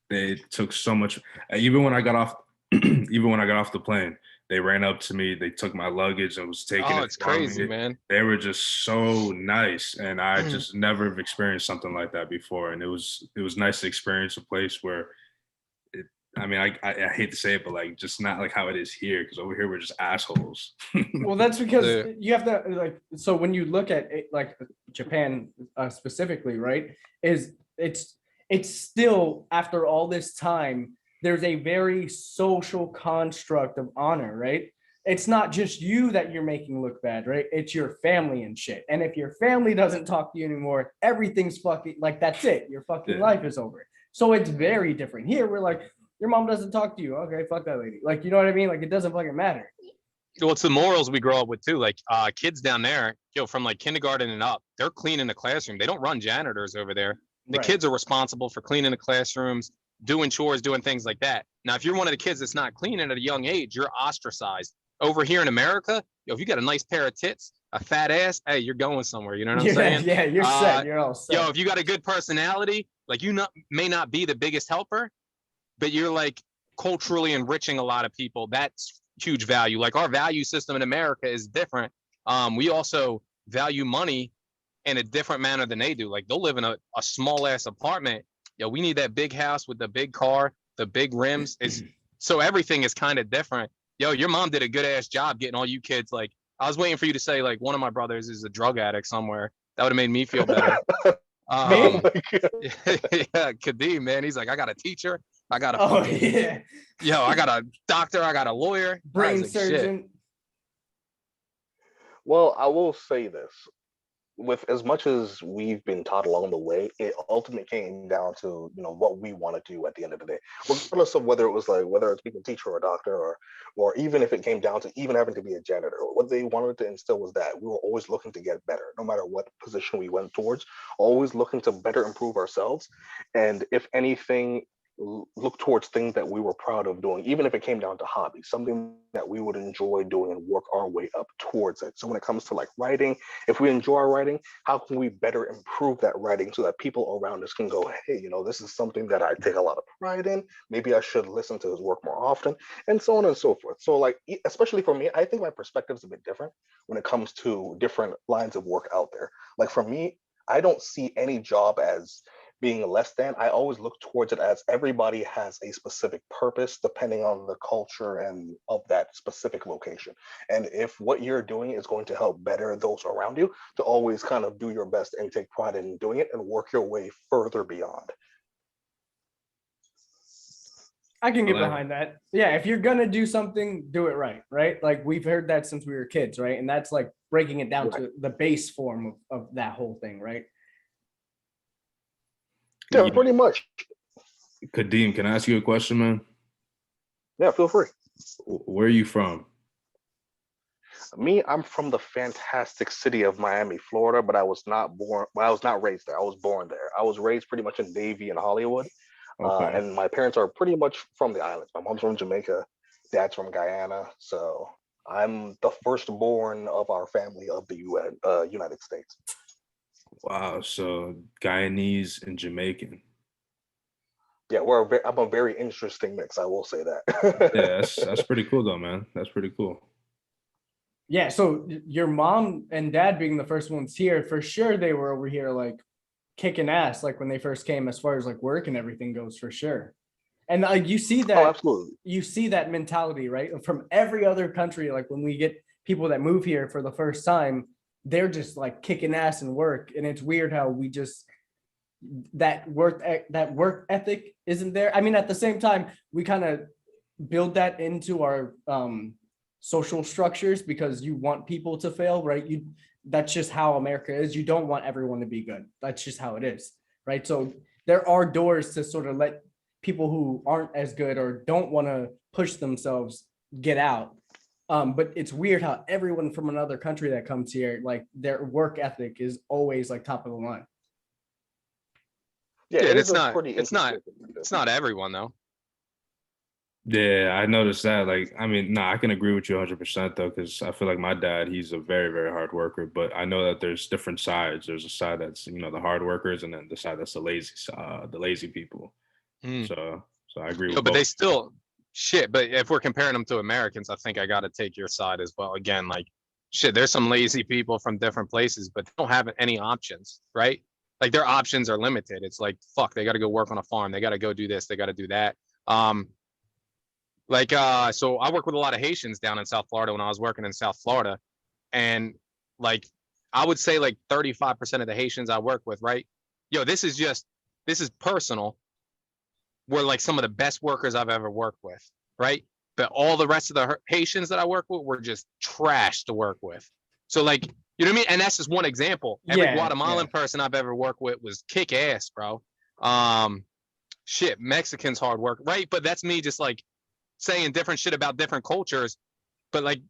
They took so much. Even when I got off, even when I got off the plane, they ran up to me. They took my luggage and was taking it it's from crazy, me. man. They were just so nice, and I just never have experienced something like that before. And it was nice to experience a place where I mean, I hate to say it, but like just not like how it is here, because over here we're just assholes. Well, that's because The- you have to like. So when you look at it, like Japan specifically, right? It's still, after all this time, there's a very social construct of honor, right? It's not just you that you're making look bad, right? It's your family and shit. And if your family doesn't talk to you anymore, everything's fucking like, that's it. Your fucking Yeah. life is over. So it's very different. Here we're like, your mom doesn't talk to you. Okay, fuck that lady. Like, you know what I mean? Like, it doesn't fucking matter. Well, it's the morals we grow up with too. Like kids down there, from like kindergarten and up, they're cleaning the classroom. They don't run janitors over there. The Right. kids are responsible for cleaning the classrooms, doing chores, doing things like that. Now, if you're one of the kids that's not cleaning at a young age, you're ostracized. Over here in America, if you got a nice pair of tits, a fat ass, hey, you're going somewhere. You know what I'm Yeah, saying? yeah, you're set. You're all set. If you got a good personality, like may not be the biggest helper, but you're like culturally enriching a lot of people. That's huge value. Like our value system in America is different. We also value money in a different manner than they do. Like they'll live in a small ass apartment. We need that big house with the big car, the big rims. So everything is kind of different. Your mom did a good ass job getting all you kids. Like I was waiting for you to say like one of my brothers is a drug addict somewhere. That would have made me feel better. Oh my God. Yeah, Kadeem, man. He's like, I got a teacher. I got a Oh fucking, yeah, I got a doctor. I got a lawyer. I was brain like, shit. surgeon. Well, I will say this. With as much as we've been taught along the way, it ultimately came down to what we want to do at the end of the day, regardless of whether it's being a teacher or a doctor, or even if it came down to even having to be a janitor. What they wanted to instill was that we were always looking to get better, no matter what position we went towards, always looking to better improve ourselves. And if anything, look towards things that we were proud of doing, even if it came down to hobbies, something that we would enjoy doing and work our way up towards it. So when it comes to like writing, if we enjoy writing, how can we better improve that writing so that people around us can go, hey, this is something that I take a lot of pride in. Maybe I should listen to his work more often, and so on and so forth. So like, especially for me, I think my perspective is a bit different when it comes to different lines of work out there. Like for me, I don't see any job as being less than. I always look towards it as everybody has a specific purpose depending on the culture and of that specific location. And if what you're doing is going to help better those around you, to always kind of do your best and take pride in doing it and work your way further beyond. I can get Like- behind that. Yeah, if you're gonna do something, do it right? Like we've heard that since we were kids, right? And that's like breaking it down to the base form of that whole thing, right? Yeah, pretty much. Kadeem, can I ask you a question, man? Yeah, feel free. Where are you from? Me, I'm from the fantastic city of Miami, Florida, but I was not born. Well, I was not raised there. I was born there. I was raised pretty much in Davie and Hollywood, Okay. and my parents are pretty much from the islands. My mom's from Jamaica, dad's from Guyana, so I'm the firstborn of our family of the United States. Wow. So Guyanese and Jamaican. Yeah, I'm a very interesting mix. I will say that. Yeah, that's pretty cool though, man. That's pretty cool. Yeah, so your mom and dad being the first ones here, for sure they were over here like kicking ass, like when they first came, as far as like work and everything goes, for sure. And like you see Oh, that, absolutely. you see that mentality, right? From every other country, like when we get people that move here for the first time, they're just like kicking ass and work. And it's weird how we just that work ethic isn't there. I mean, at the same time, we kind of build that into our social structures because you want people to fail, right? That's just how America is. You don't want everyone to be good. That's just how it is, right? So there are doors to sort of let people who aren't as good or don't want to push themselves get out. But it's weird how everyone from another country that comes here, like their work ethic is always like top of the line. Yeah, Yeah, it and is a pretty it's not interesting. everyone though. Yeah, I noticed that. Like, I mean, nah, I can agree with you 100% though, because I feel like my dad, he's a very, very hard worker. But I know that there's different sides. There's a side that's the hard workers, and then the side that's the lazy people. Hmm. So I agree Yo, with but both. they still shit. But if we're comparing them to Americans, I think I got to take your side as well. Again, like shit, there's some lazy people from different places, but they don't have any options, right? Like their options are limited. It's like fuck, they got to go work on a farm. They got to go do this. They got to do that. So I work with a lot of Haitians down in South Florida when I was working in South Florida, and like I would say like 35% of the Haitians I work with, right? Yo, this is personal. Were like some of the best workers I've ever worked with, right? But all the rest of the Haitians that I work with were just trash to work with. So like, you know what I mean? And that's just one example. Every Guatemalan person I've ever worked with was kick ass, bro. Shit, Mexicans hard work, right? But that's me just like saying different shit about different cultures. But like,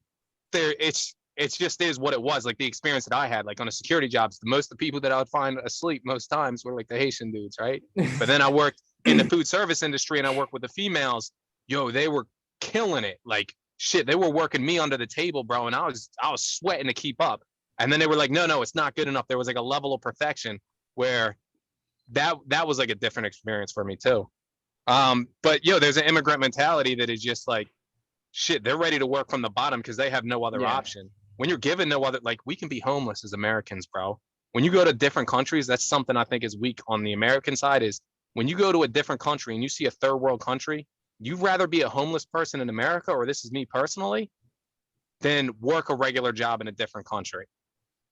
it's just is what it was. Like the experience that I had, like on a security jobs, most of the people that I would find asleep most times were like the Haitian dudes, right? But then I worked in the food service industry and I worked with the females. Yo, they were killing it. Like shit, they were working me under the table, bro, and I was sweating to keep up. And then they were like, no, it's not good enough. There was like a level of perfection where that was like a different experience for me too. But yo, there's an immigrant mentality that is just like shit, they're ready to work from the bottom because they have no other option. When you're given no other, like we can be homeless as Americans, bro. When you go to different countries, that's something I think is weak on the American side is when you go to a different country and you see a third world country, you'd rather be a homeless person in America, or this is me personally, than work a regular job in a different country,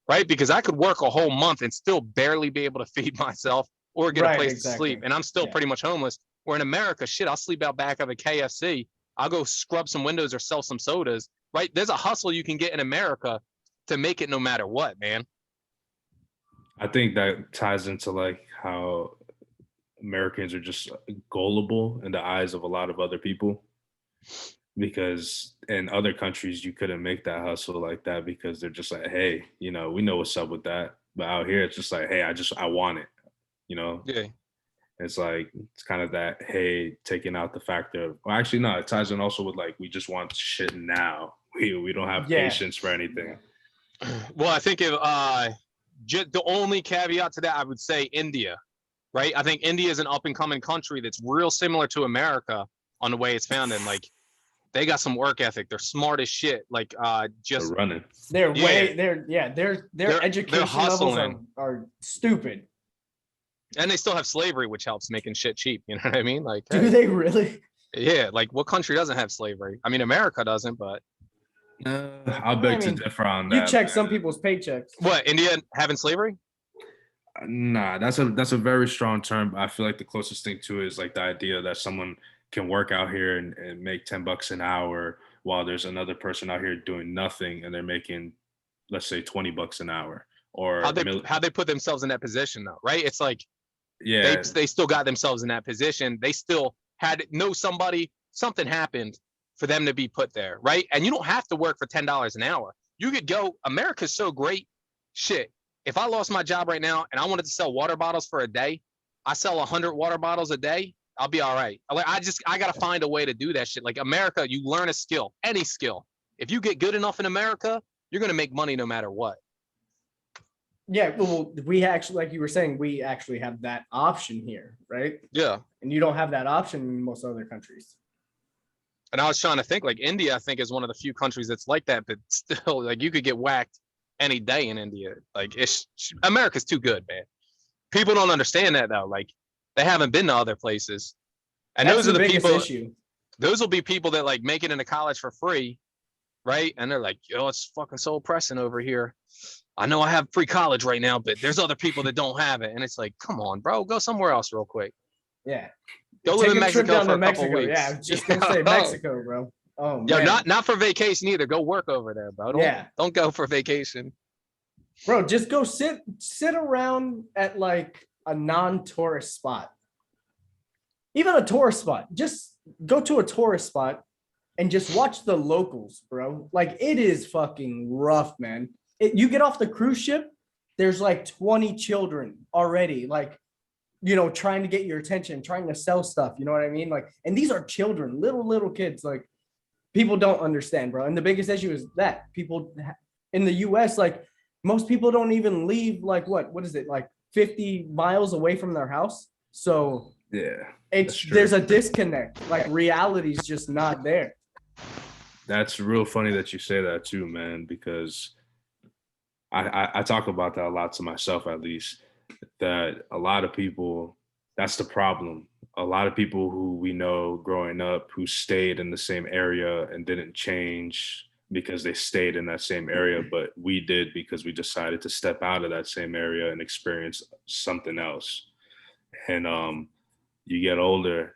right? Because I could work a whole month and still barely be able to feed myself or get a place to sleep, and I'm still pretty much homeless. Where in America, shit, I'll sleep out back of a KFC. I'll go scrub some windows or sell some sodas, right? There's a hustle you can get in America to make it no matter what, man. I think that ties into like how Americans are just gullible in the eyes of a lot of other people, because in other countries you couldn't make that hustle like that because they're just like, hey, we know what's up with that. But out here it's just like, hey, I want it, Yeah. It's like it's kind of that, hey, taking out the factor of, well, actually no, it ties in also with like we just want shit now. We don't have Yeah. patience for anything. Well, I think if the only caveat to that, I would say India, right? I think India is an up and coming country that's real similar to America on the way it's founded. Like they got some work ethic. They're smart as shit. Like They're just running. They're Yeah. way their They're education levels hustling. are stupid. and they still have slavery, which helps making shit cheap. You know what I mean? Like, Do hey, they really? yeah, like what country doesn't have slavery? I mean, America doesn't, but I'll beg to mean, differ on You that. check man. some people's paychecks. what, India having slavery? Nah, that's a very strong term. I feel like the closest thing to it is like the idea that someone can work out here and make $10 an hour while there's another person out here doing nothing and they're making, let's say, $20 an hour. Or How they put themselves in that position though, right? It's like yeah, they still got themselves in that position. They still had to know something happened for them to be put there, right? And you don't have to work for $10 an hour. You could go. America's so great. Shit, if I lost my job right now and I wanted to sell water bottles for a day, I sell 100 water bottles a day. I'll be all right. I gotta find a way to do that shit. Like America, you learn a skill, any skill. If you get good enough in America, you're gonna make money no matter what. Yeah, well, we actually, like you were saying, we actually have that option here, right? Yeah. And you don't have that option in most other countries. And I was trying to think, like India, I think is one of the few countries that's like that, but still, like you could get whacked any day in India. Like America's too good, man. People don't understand that though. Like they haven't been to other places, and That's those are the biggest people. issue. Those will be people that like make it into college for free, right? And they're like, yo, it's fucking so oppressing over here. I know I have free college right now, but there's other people that don't have it, and it's like, come on, bro, go somewhere else real quick. Yeah. Go live in Take a trip Mexico down for to a couple Mexico. weeks. Yeah, I was just gonna say Mexico, bro. Oh Yo, man. not for vacation either. Go work over there, bro. Don't go for vacation. Bro, just go sit around at like a non-tourist spot. Even a tourist spot. Just go to a tourist spot and just watch the locals, bro. Like it is fucking rough, man. You get off the cruise ship, there's like 20 children already, like, you know, trying to get your attention, trying to sell stuff. You know what I mean? Like, and these are children, little kids. Like, people don't understand, bro. And the biggest issue is that people in the US, like, most people don't even leave, like, what is it, like 50 miles away from their house? So yeah, there's a disconnect. Like, reality's just not there. That's real funny that you say that too, man, because I talk about that a lot to myself, at least, that a lot of people, that's the problem. A lot of people who we know growing up who stayed in the same area and didn't change because they stayed in that same area, but we did because we decided to step out of that same area and experience something else. And you get older,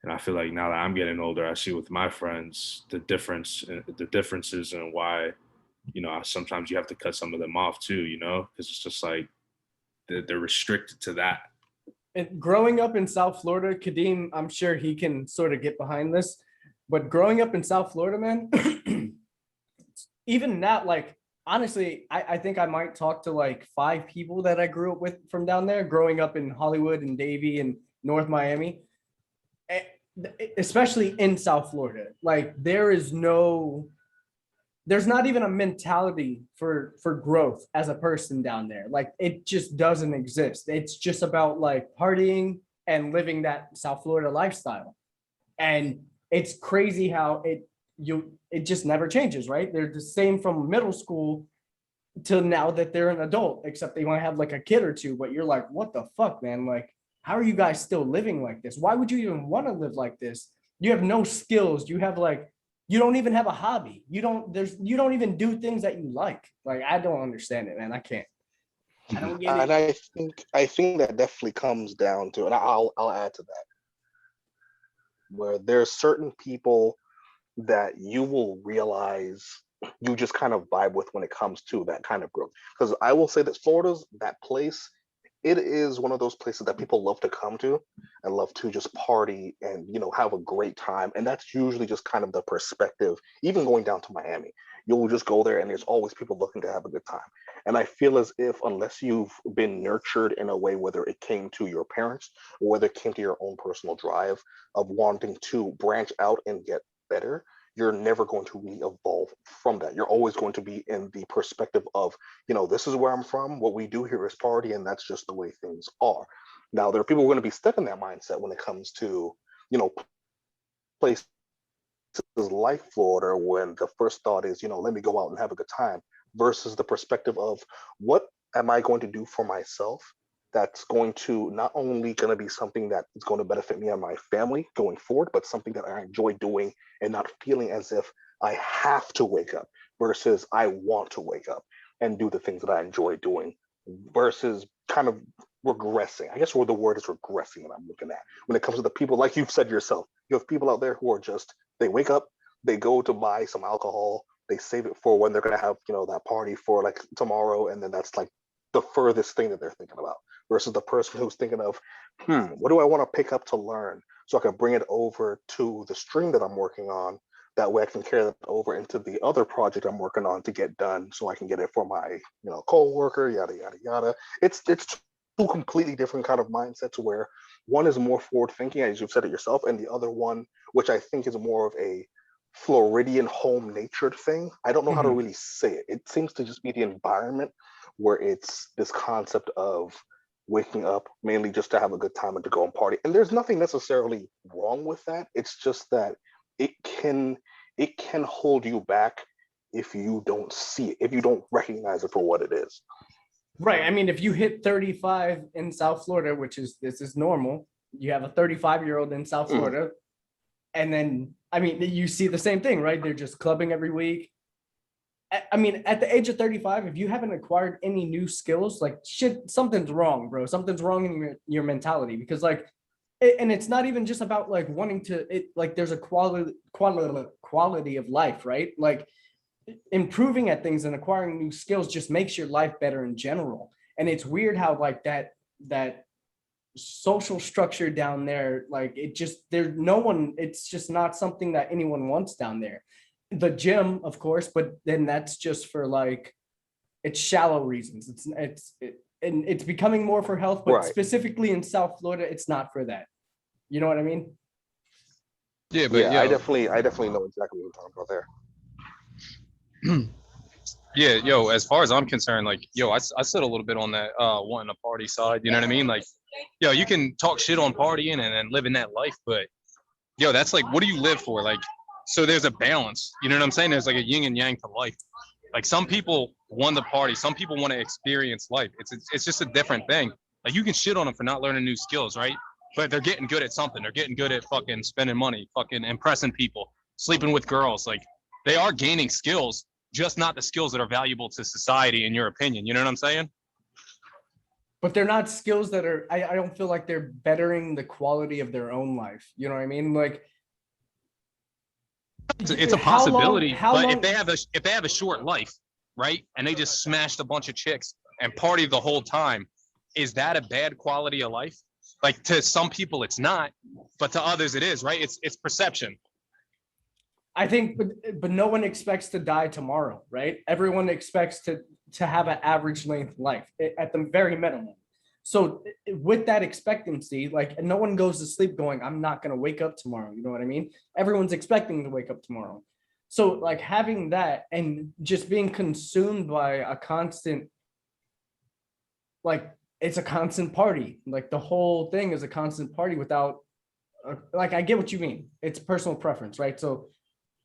and I feel like now that I'm getting older, I see with my friends the differences and why, you know, sometimes you have to cut some of them off too, you know, because it's just like they're restricted to that. And growing up in South Florida, Kadeem, I'm sure he can sort of get behind this, but growing up in South Florida, man, even that, like, honestly, I think I might talk to like 5 people that I grew up with from down there, growing up in Hollywood and Davie and North Miami, especially in South Florida. Like, there's not even a mentality for growth as a person down there. Like, it just doesn't exist. It's just about like partying and living that South Florida lifestyle. And it's crazy how it just never changes, right? They're the same from middle school till now that they're an adult, except they want to have like a kid or two. But you're like, what the fuck, man? Like, how are you guys still living like this? Why would you even want to live like this? You have no skills. You don't even have a hobby. You don't even do things that you like. Like, I don't understand it, man. I can't. I don't get it. And I think that definitely comes down to, and I'll add to that, where there's certain people that you will realize you just kind of vibe with when it comes to that kind of growth. Because I will say that Florida's that place. It is one of those places that people love to come to and love to just party and, you know, have a great time. And that's usually just kind of the perspective, even going down to Miami. you'll just go there and there's always people looking to have a good time. And I feel as if unless you've been nurtured in a way, whether it came to your parents or whether it came to your own personal drive of wanting to branch out and get better, you're never going to really evolve from that. You're always going to be in the perspective of, this is where I'm from. What we do here is party, and that's just the way things are. Now, there are people who are going to be stuck in that mindset when it comes to, places like Florida, when the first thought is, let me go out and have a good time, versus the perspective of what am I going to do for myself that's going to not only going to be something that is going to benefit me and my family going forward, but something that I enjoy doing and not feeling as if I have to wake up versus I want to wake up and do the things that I enjoy doing versus kind of regressing. I guess where the word is regressing that I'm looking at when it comes to the people, like you've said yourself, you have people out there who are just, they wake up, they go to buy some alcohol, they save it for when they're going to have, that party for like tomorrow. And then that's like the furthest thing that they're thinking about versus the person who's thinking of, what do I want to pick up to learn so I can bring it over to the stream that I'm working on. That way I can carry that over into the other project I'm working on to get done so I can get it for my, co-worker, yada, yada, yada. It's two completely different kind of mindsets where one is more forward thinking, as you've said it yourself, and the other one, which I think is more of a Floridian home natured thing. I don't know how to really say it. It seems to just be the environment where it's this concept of waking up mainly just to have a good time and to go and party. And there's nothing necessarily wrong with that. It's just that it can hold you back if you don't see it, if you don't recognize it for what it is. Right. I mean, if you hit 35 in South Florida, this is normal, you have a 35-year-old in South Florida, and then, I mean, you see the same thing, right? They're just clubbing every week. I mean, at the age of 35, if you haven't acquired any new skills, like shit, something's wrong, bro. Something's wrong in your mentality, because like, and it's not even just about like wanting to, like there's a quality of life, right? Like improving at things and acquiring new skills just makes your life better in general. And it's weird how like that social structure down there, like there's no one, it's just not something that anyone wants down there. The gym, of course, but then that's just for like, it's shallow reasons. And it's becoming more for health, but specifically in South Florida, it's not for that. You know what I mean? Yeah, but I definitely know exactly what you're talking about there. Yeah, as far as I'm concerned, like, I sit a little bit on that wanting a party side, you know what I mean? Like, you can talk shit on partying and living that life, but that's like, what do you live for? Like, so there's a balance, you know what I'm saying? There's like a yin and yang to life. Like some people want to party, some people want to experience life. It's just a different thing. Like you can shit on them for not learning new skills, right? But they're getting good at something. They're getting good at fucking spending money, fucking impressing people, sleeping with girls. Like they are gaining skills, just not the skills that are valuable to society, in your opinion. You know what I'm saying? But they're not skills that are, I don't feel like they're bettering the quality of their own life. You know what I mean? Like, it's a possibility, but if they have a short life, right, and they just smashed a bunch of chicks and party the whole time, is that a bad quality of life? Like to some people it's not, but to others it is, right? It's perception. I think, but no one expects to die tomorrow, right? Everyone expects to have an average length life at the very minimum. So with that expectancy, like no one goes to sleep going, I'm not going to wake up tomorrow. You know what I mean? Everyone's expecting to wake up tomorrow. So like having that and just being consumed by a constant, like it's a constant party. Like the whole thing is a constant party without, like, I get what you mean. It's personal preference, right? So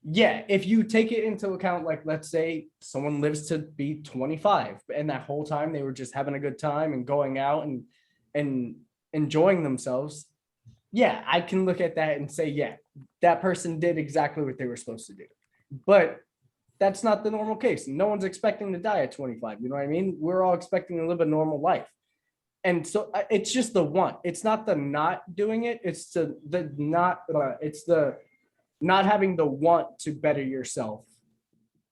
yeah, if you take it into account, like let's say someone lives to be 25 and that whole time they were just having a good time and going out and enjoying themselves. Yeah, I can look at that and say, yeah, that person did exactly what they were supposed to do. But that's not the normal case. No one's expecting to die at 25. You know what I mean? We're all expecting to live a normal life. And so it's just the want. It's not the not doing it. It's the not having the want to better yourself.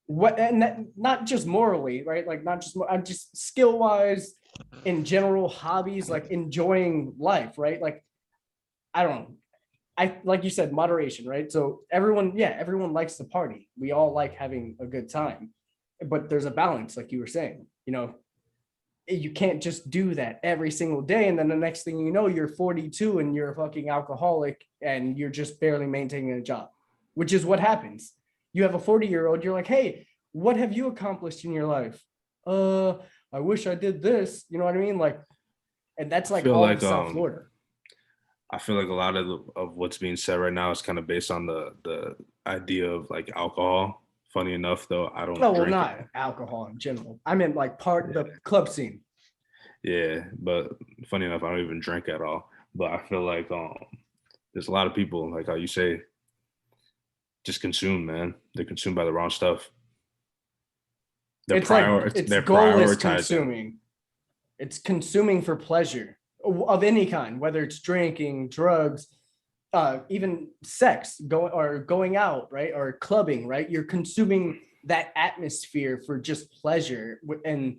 What, and that, not just morally, right? Like not just, I'm just skill wise, in general, hobbies, like enjoying life, right? Like I don't know. like you said, moderation, right? So everyone likes to party. We all like having a good time, but there's a balance, like you were saying. You can't just do that every single day, and then the next thing you know, you're 42 and you're a fucking alcoholic, and you're just barely maintaining a job, which is what happens. You have a 40-year-old. You're like, hey, what have you accomplished in your life? I wish I did this. You know what I mean? Like, and that's I like feel all like of South Florida. I feel like a lot of what's being said right now is kind of based on the idea of like alcohol. Funny enough, though, I don't No, well, drink it. not alcohol in general. I meant like Yeah. the club scene. Yeah, but funny enough, I don't even drink at all. But I feel like there's a lot of people, like how you say, just consumed, man. They're consumed by the wrong stuff. It's like its They're goal is prioritizing. consuming. It's consuming for pleasure of any kind, whether it's drinking, drugs, even sex, going out, right, or clubbing, right? You're consuming that atmosphere for just pleasure, and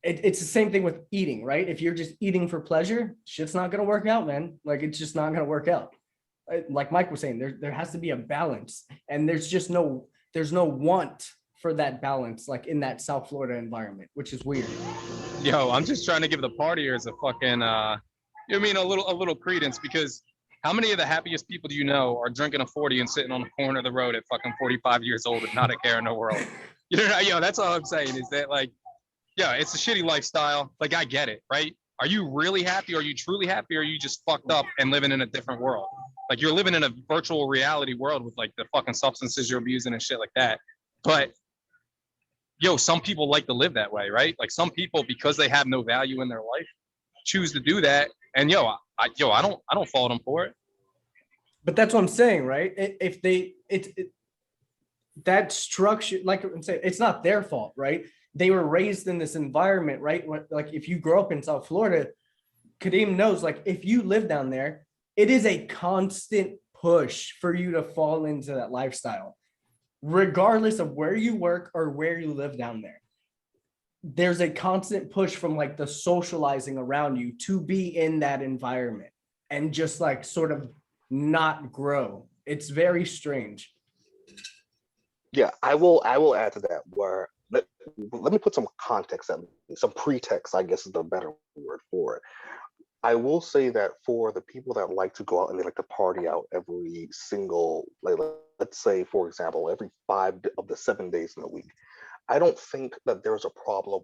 it's the same thing with eating, right? If you're just eating for pleasure, shit's not gonna work out, man. Like, it's just not gonna work out. Like Mike was saying, there has to be a balance, and there's no want for that balance, like in that South Florida environment, which is weird. Yo, I'm just trying to give the partiers a fucking you know what I mean, a little credence, because how many of the happiest people do you know are drinking a 40 and sitting on the corner of the road at fucking 45 years old with not a care in the world? You know, yo, that's all I'm saying, is that, like, yeah, it's a shitty lifestyle. Like, I get it, right? Are you really happy? Are you truly happy? Or are you just fucked up and living in a different world? Like, you're living in a virtual reality world with like the fucking substances you're abusing and shit like that. But yo, some people like to live that way, right? Like, some people, because they have no value in their life, choose to do that. And I don't fault them for it. But that's what I'm saying, right? If they that structure, like I'm saying, it's not their fault, right? They were raised in this environment, right? Like, if you grow up in South Florida, Kadeem knows, like, if you live down there, it is a constant push for you to fall into that lifestyle, regardless of where you work or where you live down there. There's a constant push from like the socializing around you to be in that environment and just like sort of not grow. It's very strange. Yeah, I will add to that, where let me put some context, some pretext, I guess is the better word for it. I will say that for the people that like to go out and they like to party out every single, like, let's say, for example, every 5 of the 7 days in the week, I don't think that there's a problem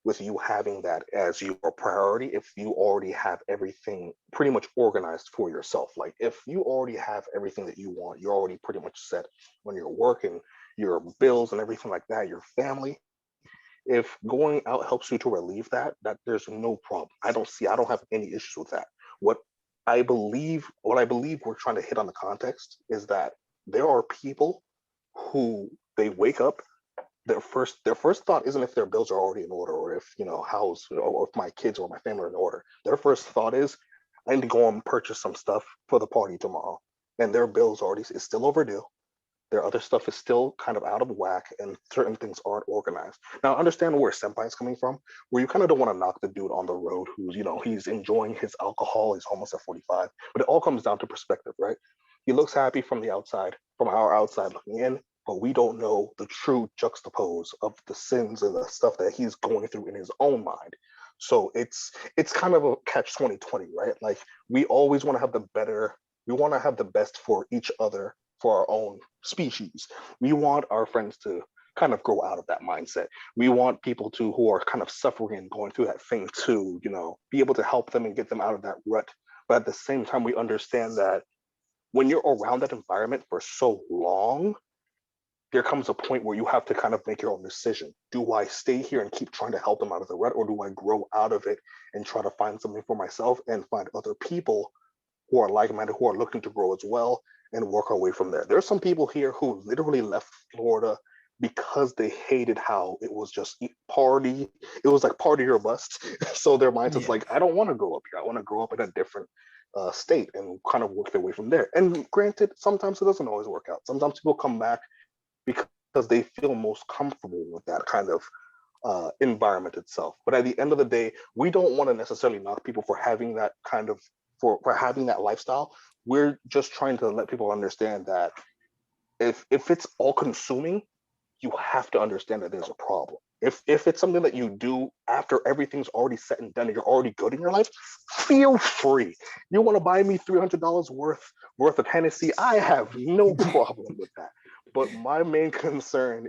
with you having that as your priority if you already have everything pretty much organized for yourself. Like, if you already have everything that you want, you're already pretty much set when you're working, your bills and everything like that, your family. If going out helps you to relieve that there's no problem. I don't have any issues with that. What I believe we're trying to hit on the context is that there are people who they wake up, their first thought isn't if their bills are already in order, or if, house, or if my kids or my family are in order. Their first thought is, I need to go and purchase some stuff for the party tomorrow, and their bills already is still overdue. Their other stuff is still kind of out of whack, and certain things aren't organized. Now, I understand where Senpai is coming from, where you kind of don't want to knock the dude on the road who's, he's enjoying his alcohol, he's almost at 45, but it all comes down to perspective, right? He looks happy from the outside, from our outside looking in, but we don't know the true juxtapose of the sins and the stuff that he's going through in his own mind. So it's kind of a catch 2020, right? Like, we always want to have we want to have the best for each other, for our own species. We want our friends to kind of grow out of that mindset. We want people who are kind of suffering and going through that thing to, be able to help them and get them out of that rut. But at the same time, we understand that when you're around that environment for so long, there comes a point where you have to kind of make your own decision. Do I stay here and keep trying to help them out of the rut, or do I grow out of it and try to find something for myself and find other people who are like-minded, who are looking to grow as well, and work our way from there? There's some people here who literally left Florida because they hated how it was just party. It was like party or bust. So their mindset's like, I don't want to grow up here. I want to grow up in a different state, and kind of work their way from there. And granted, sometimes it doesn't always work out. Sometimes people come back because they feel most comfortable with that kind of environment itself. But at the end of the day, we don't want to necessarily knock people for having that kind of for having that lifestyle. we're just trying to let people understand that if it's all consuming, you have to understand that there's a problem. If it's something that you do after everything's already set and done and you're already good in your life, feel free. You want to buy me $300 worth of Hennessy? I have no problem with that. But my main concern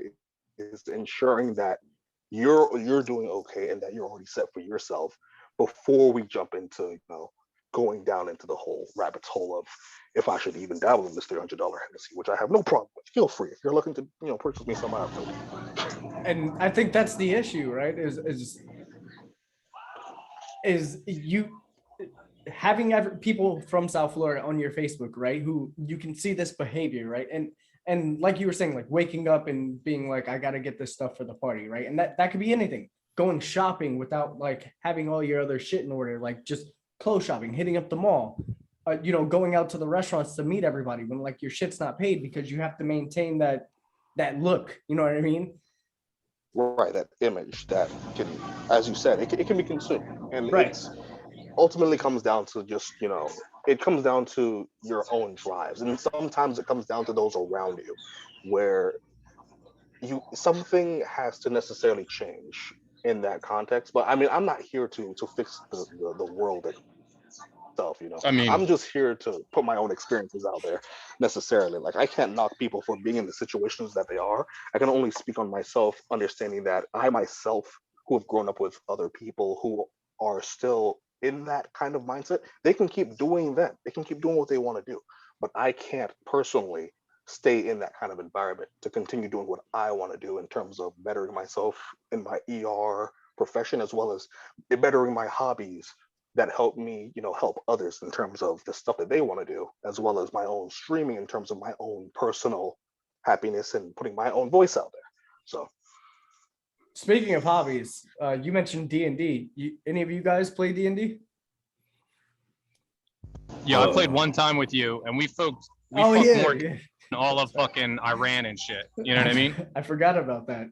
is ensuring that you're doing okay and that you're already set for yourself before we jump into, going down into the whole rabbit's hole of if I should even dabble in this $300 Hennessy, which I have no problem with. Feel free if you're looking to, purchase me some. I have no problem. And I think that's the issue, right? Is you having people from South Florida on your Facebook, right? Who you can see this behavior, right? And like you were saying, like waking up and being like, I got to get this stuff for the party, right? And that could be anything. Going shopping without like having all your other shit in order, like just clothes shopping, hitting up the mall, going out to the restaurants to meet everybody when like your shit's not paid because you have to maintain that look. You know what I mean? Right, that image that can, as you said, it can be consumed, and Right. it's ultimately comes down to just, it comes down to your own drives, and sometimes it comes down to those around you, where something has to necessarily change in that context. But I mean, I'm not here to fix the world itself. I mean, I'm just here to put my own experiences out there necessarily. Like, I can't knock people for being in the situations that they are. I can only speak on myself, understanding that I myself, who have grown up with other people who are still in that kind of mindset, they can keep doing that. They can keep doing what they want to do. But I can't personally stay in that kind of environment to continue doing what I want to do in terms of bettering myself in my ER profession, as well as bettering my hobbies that help me, help others in terms of the stuff that they want to do, as well as my own streaming in terms of my own personal happiness and putting my own voice out there. So, speaking of hobbies, you mentioned D&D. Any of you guys play D&D? yeah, I played one time with you, and we fucked more than all of fucking Iran and shit. You know what I mean? I forgot about that.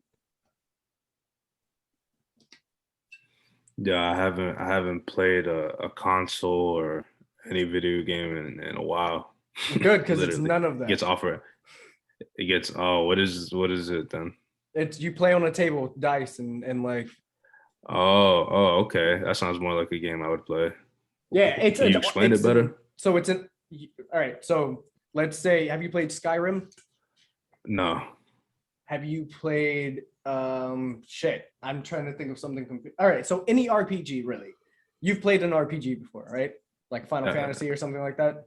Yeah, I haven't played a console or any video game in a while. Good, because it's Literally. none of that. It gets offered. It gets what is it then? It's you play on a table with dice and like. Oh, okay. That sounds more like a game I would play. Yeah, Can you explain it better? So it's an all right. So let's say, have you played Skyrim? No. Have you played shit? I'm trying to think of something all right, so any RPG really. You've played an RPG before, right? Like Final Fantasy or something like that?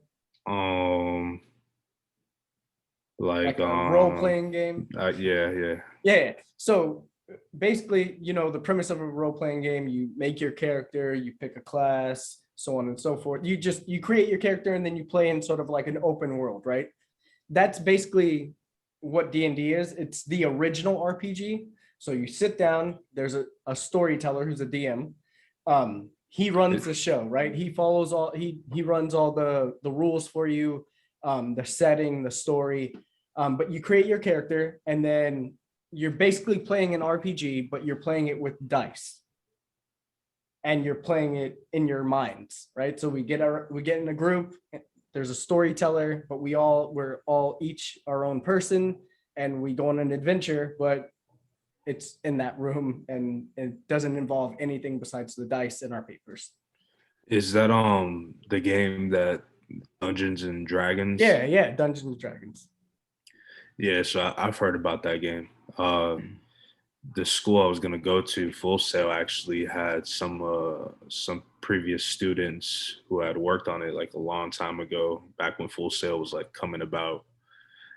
Like a role-playing game? Yeah. So basically, the premise of a role-playing game, you make your character, you pick a class, so on and so forth. You create your character and then you play in sort of like an open world, right? That's basically what D&D is. It's the original RPG. So you sit down, there's a storyteller who's a DM. He runs the show, right? He follows he runs all the rules for you, the setting, the story. But you create your character and then you're basically playing an RPG, but you're playing it with dice. And you're playing it in your minds, right? So we get in a group. There's a storyteller, but we're all each our own person, and we go on an adventure, but it's in that room and it doesn't involve anything besides the dice and our papers. Is that the game that Dungeons and Dragons? Yeah, Dungeons and Dragons. Yeah, so I've heard about that game. The school I was gonna go to, Full Sail, actually had some previous students who had worked on it like a long time ago, back when Full Sail was like coming about.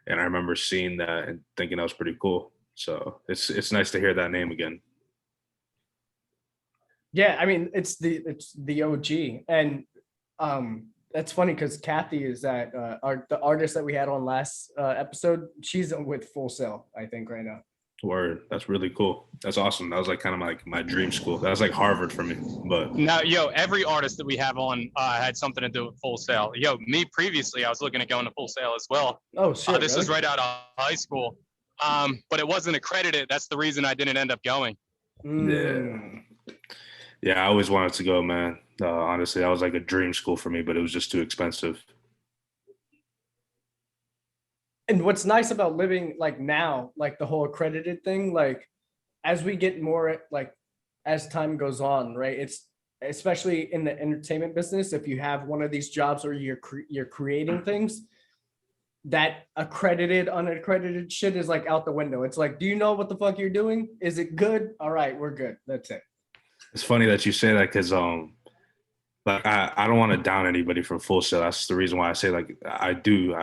And I remember seeing that and thinking that was pretty cool. So it's nice to hear that name again. Yeah, I mean it's the OG, and that's funny because Kathy is that the artist that we had on last episode. She's with Full Sail, I think, right now. Word, that's really cool. That's awesome. That was like kind of like my dream school. That was like Harvard for me. But now, every artist that we have on had something to do with Full Sail. Me previously, I was looking at going to Full Sail as well. Oh shit! This was right out of high school, but it wasn't accredited. That's the reason I didn't end up going. Yeah, I always wanted to go, man. Honestly, that was like a dream school for me, but it was just too expensive. And what's nice about living like now, like the whole accredited thing, like as we get more like as time goes on, right? It's especially in the entertainment business, if you have one of these jobs where you're creating things, that accredited, unaccredited shit is like out the window. It's like, do you know what the fuck you're doing? Is it good? All right, we're good. That's it. It's funny that you say that because like I don't want to down anybody for Full Sail. That's the reason why I say like I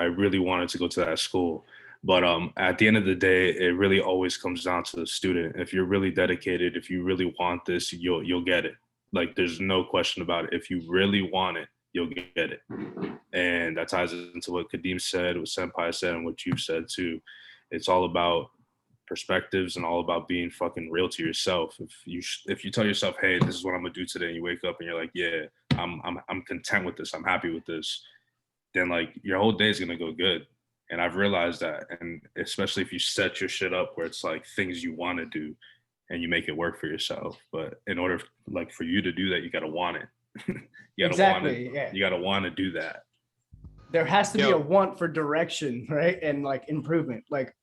really wanted to go to that school. But at the end of the day, it really always comes down to the student. If you're really dedicated, if you really want this, you'll get it. Like there's no question about it. If you really want it, you'll get it. And that ties into what Kadeem said, what Senpai said, and what you've said too. It's all about perspectives and all about being fucking real to yourself. If you tell yourself, hey, this is what I'm gonna do today, and you wake up and you're like, yeah, I'm content with this, I'm happy with this, then like your whole day is gonna go good. And I've realized that. And especially if you set your shit up where it's like things you want to do and you make it work for yourself. But in order like for you to do that, you gotta want it. You gotta Exactly. want it. Yeah. You gotta want to do that. There has to be Yo. a want for direction, right? And like improvement. Like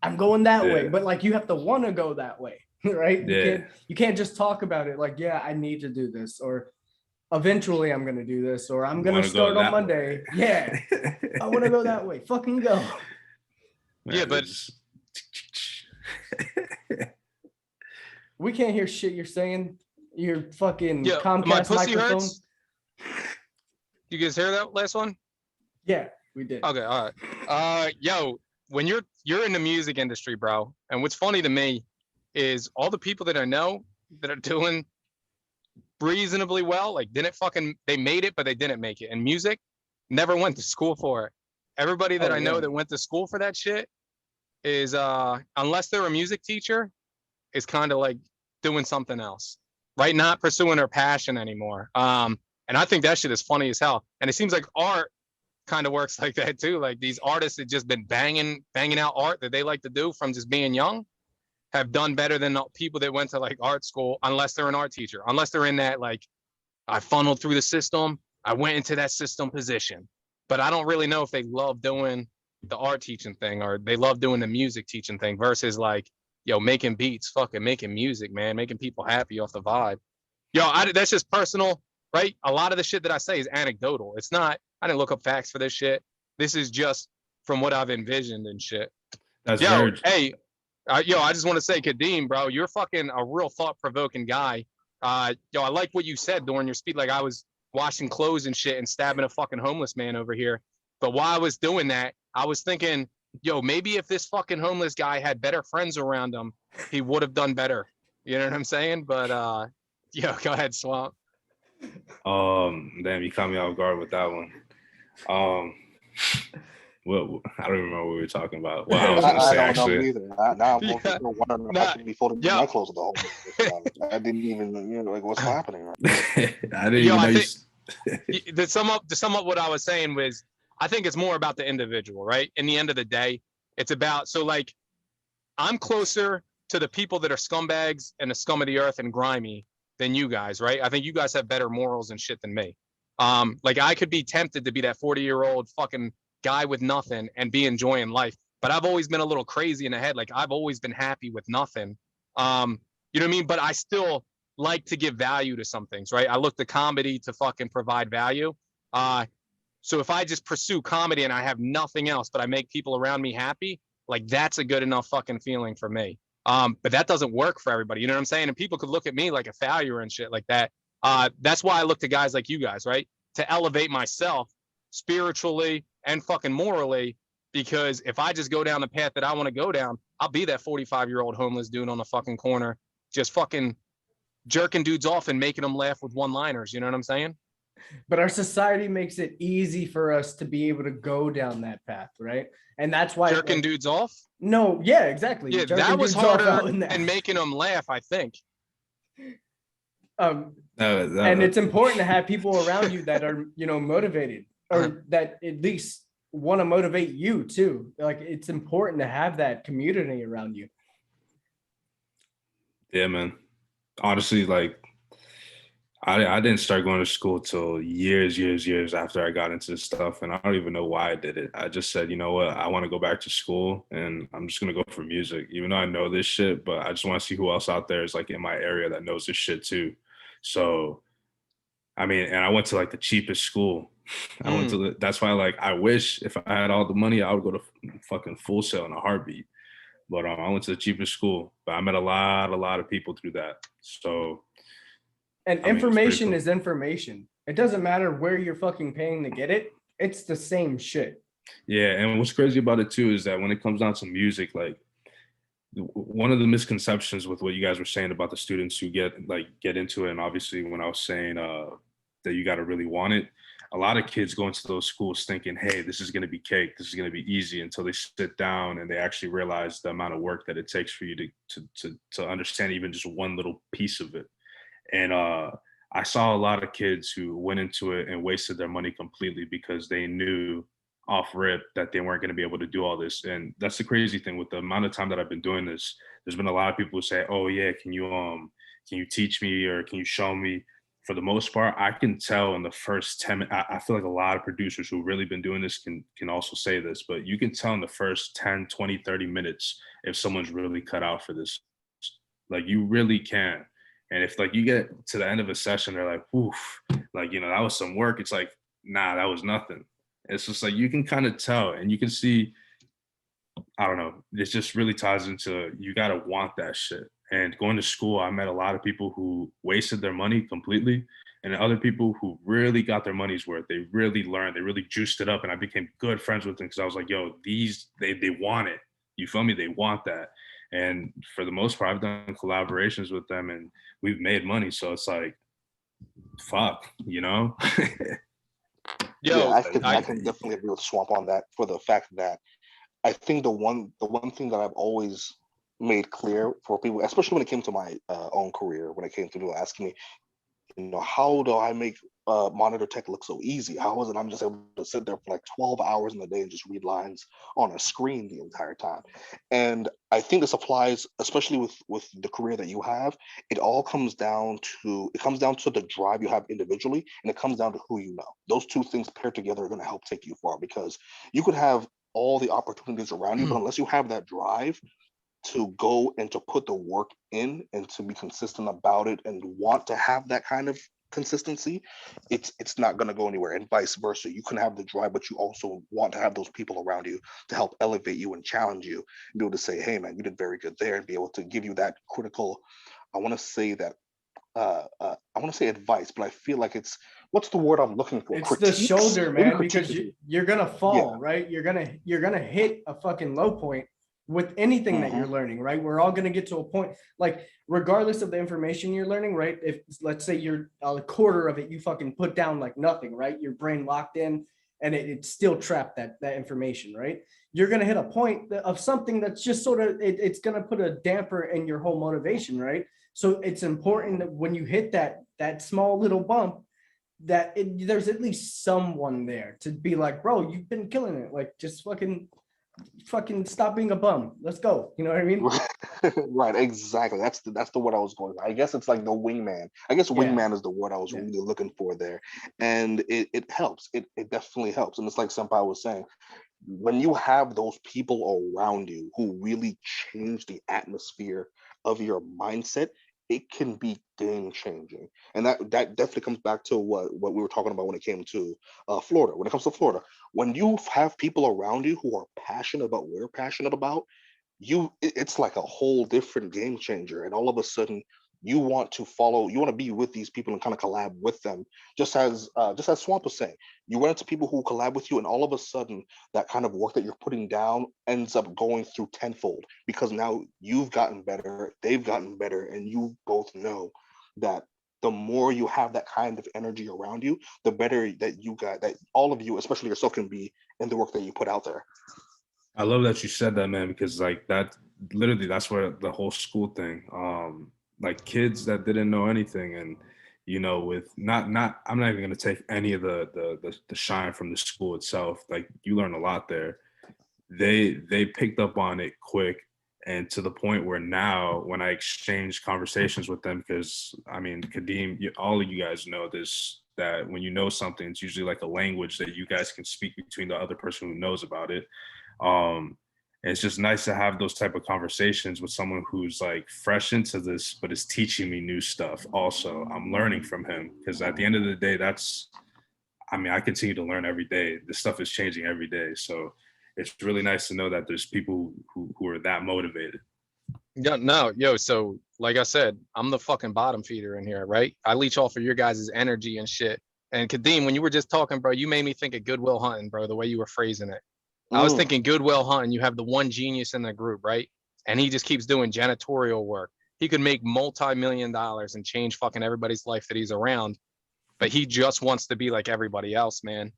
I'm going that way, Yeah. but like you have to want to go that way, right? Yeah. You can't just talk about it like, yeah, I need to do this, or eventually I'm gonna do this, or I'm gonna Wanna go start on that Monday. way. Yeah, I want to go that way. Fucking go. Yeah, but- it's- We can't hear shit you're saying. Your fucking Yeah, Comcast my pussy microphone. hurts. You guys hear that last one? Yeah, we did. Okay, all right. Yo, when you're in the music industry, bro, and what's funny to me is all the people that I know that are doing reasonably well, like they made it, but they didn't make it. And music, never went to school for it. Everybody that Oh, I know yeah. that went to school for that shit is unless they're a music teacher, is kind of like doing something else, right? Not pursuing their passion anymore. And I think that shit is funny as hell. And it seems like art kind of works like that too. Like these artists that just been banging out art that they like to do from just being young have done better than the people that went to like art school, unless they're an art teacher, unless they're in that, like, I funneled through the system, I went into that system position. But I don't really know if they love doing the art teaching thing or they love doing the music teaching thing versus like, yo, making beats, fucking making music, man, making people happy off the vibe. Yo, that's just personal, right? A lot of the shit that I say is anecdotal. It's not, I didn't look up facts for this shit. This is just from what I've envisioned and shit. That's Yo, very hey, yo, I just want to say, Kadeem, bro, you're fucking a real thought-provoking guy. Yo, I like what you said during your speech. Like I was washing clothes and shit and stabbing a fucking homeless man over here. But while I was doing that, I was thinking, yo, maybe if this fucking homeless guy had better friends around him, he would have done better. You know what I'm saying? But yo, go ahead, Swamp. damn, you caught me off guard with that one. Well, I don't even remember what we were talking about. Well, I was gonna say I don't know actually. either. Now I'm Yeah. wondering if Nah, I should be folding yeah. my clothes at the home. I didn't even, like, what's happening? Right? I didn't Yo, even know I you. think- to sum up what I was saying was, I think it's more about the individual, right? In the end of the day, it's about, so like, I'm closer to the people that are scumbags and the scum of the earth and grimy than you guys, right? I think you guys have better morals and shit than me. Like I could be tempted to be that 40-year-old fucking guy with nothing and be enjoying life, but I've always been a little crazy in the head. Like I've always been happy with nothing. You know what I mean? But I still like to give value to some things, right? I look to comedy to fucking provide value. So if I just pursue comedy and I have nothing else, but I make people around me happy, like that's a good enough fucking feeling for me. But that doesn't work for everybody. You know what I'm saying? And people could look at me like a failure and shit like that. That's why I look to guys like you guys, right? To elevate myself spiritually and fucking morally, because if I just go down the path that I want to go down, I'll be that 45-year-old homeless dude on the fucking corner, just fucking jerking dudes off and making them laugh with one-liners. You know what I'm saying? But our society makes it easy for us to be able to go down that path, right? And that's why Jerking like, dudes off. no, yeah, exactly. Yeah, Jerking that was dudes off harder out in that. than making them laugh, I think. And And it's important to have people around you that are, motivated, or that at least want to motivate you too. Like it's important to have that community around you. yeah, man. Honestly, like I didn't start going to school till years after I got into this stuff, and I don't even know why I did it. I just said, you know what, I want to go back to school, and I'm just gonna go for music, even though I know this shit. But I just want to see who else out there is like in my area that knows this shit too. So I mean, and I went to like the cheapest school. I went to Mm. that's why like I wish if I had all the money, I would go to fucking Full Sail in a heartbeat. But I went to the cheapest school, but I met a lot of people through that. So And I mean, it's pretty information cool. is information. It doesn't matter where you're fucking paying to get it. It's the same shit. Yeah, and what's crazy about it too is that when it comes down to music, like one of the misconceptions with what you guys were saying about the students who get into it, and obviously when I was saying that you got to really want it, a lot of kids go into those schools thinking, hey, this is going to be cake, this is going to be easy, until they sit down and they actually realize the amount of work that it takes for you to understand even just one little piece of it. And I saw a lot of kids who went into it and wasted their money completely because they knew off rip that they weren't going to be able to do all this. And that's the crazy thing with the amount of time that I've been doing this. There's been a lot of people who say, "Oh yeah, can you teach me or can you show me?" For the most part, I can tell in the first 10 minutes. I feel like a lot of producers who've really been doing this can also say this, but you can tell in the first 10, 20, 30 minutes if someone's really cut out for this. Like you really can. And if like you get to the end of a session, they're like, oof, like, you know, that was some work. It's like, nah, that was nothing. It's just like you can kind of tell and you can see, I don't know, it just really ties into you gotta want that shit. And going to school, I met a lot of people who wasted their money completely, and other people who really got their money's worth. They really learned, they really juiced it up, and I became good friends with them because I was like, yo, these they want it. You feel me? They want that. And for the most part, I've done collaborations with them, and we've made money. So it's like, fuck, you know? Yeah, Yo, I I can definitely agree with Swamp on that for the fact that I think the one thing that I've always made clear for people, especially when it came to my own career, when it came to people asking me, how do I make monitor tech look so easy? How is it I'm just able to sit there for like 12 hours in the day and just read lines on a screen the entire time? And I think this applies, especially with the career that you have. It comes down to the drive you have individually, and it comes down to who you know. Those two things paired together are going to help take you far because you could have all the opportunities around you, but unless you have that drive to go and to put the work in and to be consistent about it and want to have that kind of consistency, it's not going to go anywhere. And vice versa, you can have the drive but you also want to have those people around you to help elevate you and challenge you and be able to say, hey man, you did very good there, and be able to give you that critical, I want to say that I want to say advice, but I feel like it's, what's the word I'm looking for, It's the critiques, shoulder, maybe man, critiques because would be, you're gonna yeah. fall, right? You're gonna hit a fucking low point with anything that Hmm. you're learning, right? We're all gonna get to a point, like regardless of the information you're learning, right? If let's say you're a quarter of it, you fucking put down like nothing, right? Your brain locked in and it's still trapped that information, right? You're gonna hit a point of something that's just sort of it's gonna put a damper in your whole motivation, right? So it's important that when you hit that small little bump, that there's at least someone there to be like, bro, you've been killing it. Like, just fucking stop being a bum. Let's go. You know what I mean? Right, exactly. That's the word I was going with. I guess it's like the wingman. I guess Yeah. wingman is the word I was Yeah. really looking for there. And it helps. It definitely helps. And it's like Senpai was saying, when you have those people around you who really change the atmosphere of your mindset, it can be game changing. And that definitely comes back to what we were talking about when it came to Florida. When it comes to Florida, when you have people around you who are passionate about what you're passionate about, it's like a whole different game changer. And all of a sudden you want to be with these people and kind of collab with them, just as Swamp was saying. You run into people who collab with you, and all of a sudden that kind of work that you're putting down ends up going through tenfold because now you've gotten better, they've gotten better, and you both know that the more you have that kind of energy around you, the better that all of you, especially yourself, can be in the work that you put out there. I love that you said that, man, because like that literally that's where the whole school thing, like kids that didn't know anything and you know, with not I'm not even gonna take any of the shine from the school itself. Like you learn a lot there. They picked up on it quick And to the point where now when I exchange conversations with them, because I mean, Kadeem, all of you guys know this, that when you know something, it's usually like a language that you guys can speak between the other person who knows about it. And it's just nice to have those type of conversations with someone who's like fresh into this, but is teaching me new stuff. Also, I'm learning from him, because at the end of the day, I mean, I continue to learn every day. This stuff is changing every day. So it's really nice to know that there's people who are that motivated. Yeah, no, yo, so like I said, I'm the fucking bottom feeder in here, right? I leech off of your guys' energy and shit. And Kadeem, when you were just talking, bro, you made me think of Goodwill Hunting, bro, the way you were phrasing it. I was thinking Goodwill Hunting, you have the one genius in the group, right? And he just keeps doing janitorial work. He could make multi-million dollars and change fucking everybody's life that he's around, but he just wants to be like everybody else, man.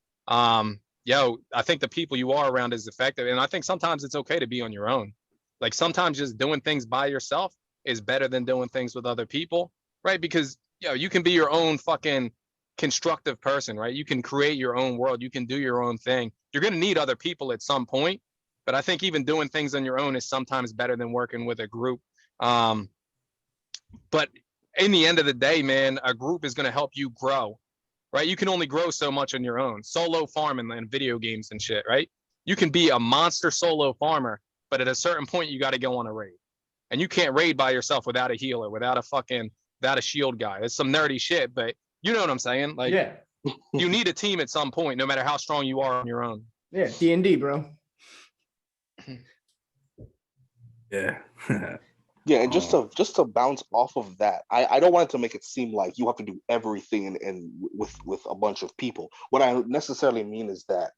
Yo, I think the people you are around is effective. And I think sometimes it's okay to be on your own. Like sometimes just doing things by yourself is better than doing things with other people, right? Because yo, you can be your own fucking constructive person, right? You can create your own world. You can do your own thing. You're going to need other people at some point, but I think even doing things on your own is sometimes better than working with a group. But in the end of the day, man, a group is going to help you grow, right? You can only grow so much on your own. Solo farming and video games and shit, right? You can be a monster solo farmer, but at a certain point, you got to go on a raid. And you can't raid by yourself without a healer, without a shield guy. It's some nerdy shit, but you know what I'm saying? Like, Yeah. you need a team at some point, no matter how strong you are on your own. Yeah. D&D, bro. Yeah. Yeah, and just to bounce off of that, I don't want it to make it seem like you have to do everything and with a bunch of people. What I necessarily mean is that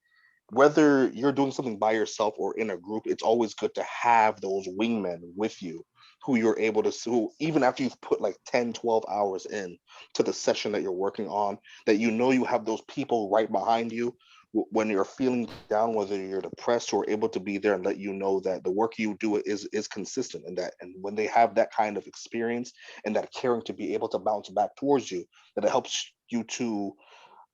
whether you're doing something by yourself or in a group, it's always good to have those wingmen with you who you're able to, who even after you've put like 10, 12 hours in to the session that you're working on, that you know you have those people right behind you when you're feeling down, whether you're depressed, who are able to be there and let you know that the work you do is consistent, and that, and when they have that kind of experience and that caring to be able to bounce back towards you, that it helps you to,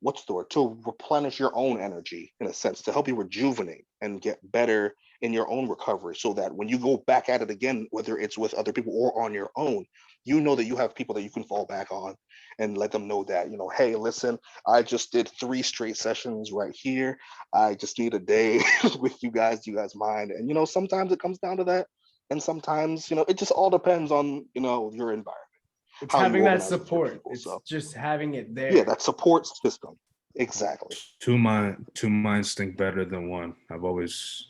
what's the word, to replenish your own energy, in a sense, to help you rejuvenate and get better in your own recovery, so that when you go back at it again, whether it's with other people or on your own, you know that you have people that you can fall back on and let them know that, you know, hey, listen, I just did 3 straight sessions right here. I just need a day with you guys. Do you guys mind? And, you know, sometimes it comes down to that. And sometimes, you know, it just all depends on, you know, your environment. It's How you having that organize with your support. people, It's so. just having it there. Yeah, that support system. Exactly. Two minds think better than one. I've always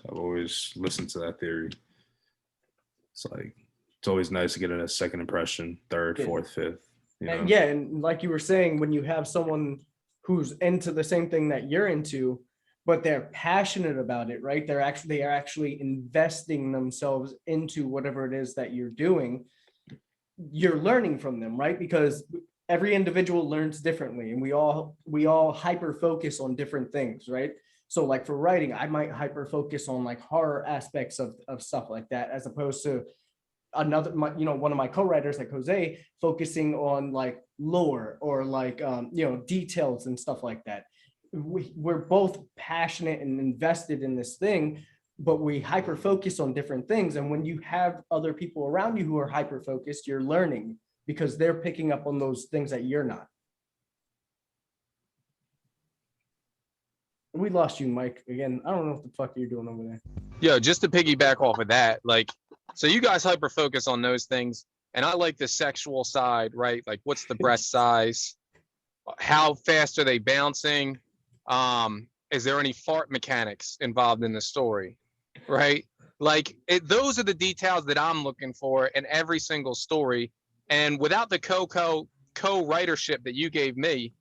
listened to that theory. It's like, it's always nice to get a second impression, third, Yeah. fourth, fifth. You know? And yeah, and like you were saying, when you have someone who's into the same thing that you're into, but they're passionate about it, right? They are actually investing themselves into whatever it is that you're doing. You're learning from them, right? Because every individual learns differently, and we all hyper focus on different things, right? So like for writing, I might hyper focus on like horror aspects of stuff like that, as opposed to another, one of my co-writers like Jose focusing on like lore or like details and stuff like that. We're both passionate and invested in this thing, but we hyper focus on different things. And when you have other people around you who are hyper focused, you're learning because they're picking up on those things that you're not. We lost you, Mike, again. I don't know what the fuck you're doing over there. Yo, just to piggyback off of that, like, so you guys hyper focus on those things, and I like the sexual side, right? Like, what's the breast size? How fast are they bouncing? Is there any fart mechanics involved in the story, right? Like, those are the details that I'm looking for in every single story. And without the co-writership that you gave me,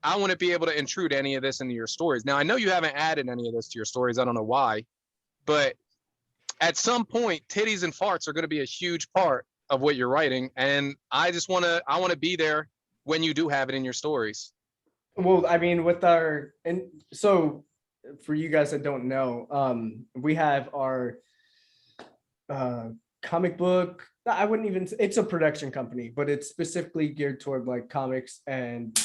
I wouldn't be able to intrude any of this into your stories. Now, I know you haven't added any of this to your stories. I don't know why, but at some point, titties and farts are going to be a huge part of what you're writing. And I want to be there when you do have it in your stories. Well, I mean, so for you guys that don't know, we have our comic book. I wouldn't even, it's a production company, but it's specifically geared toward like comics and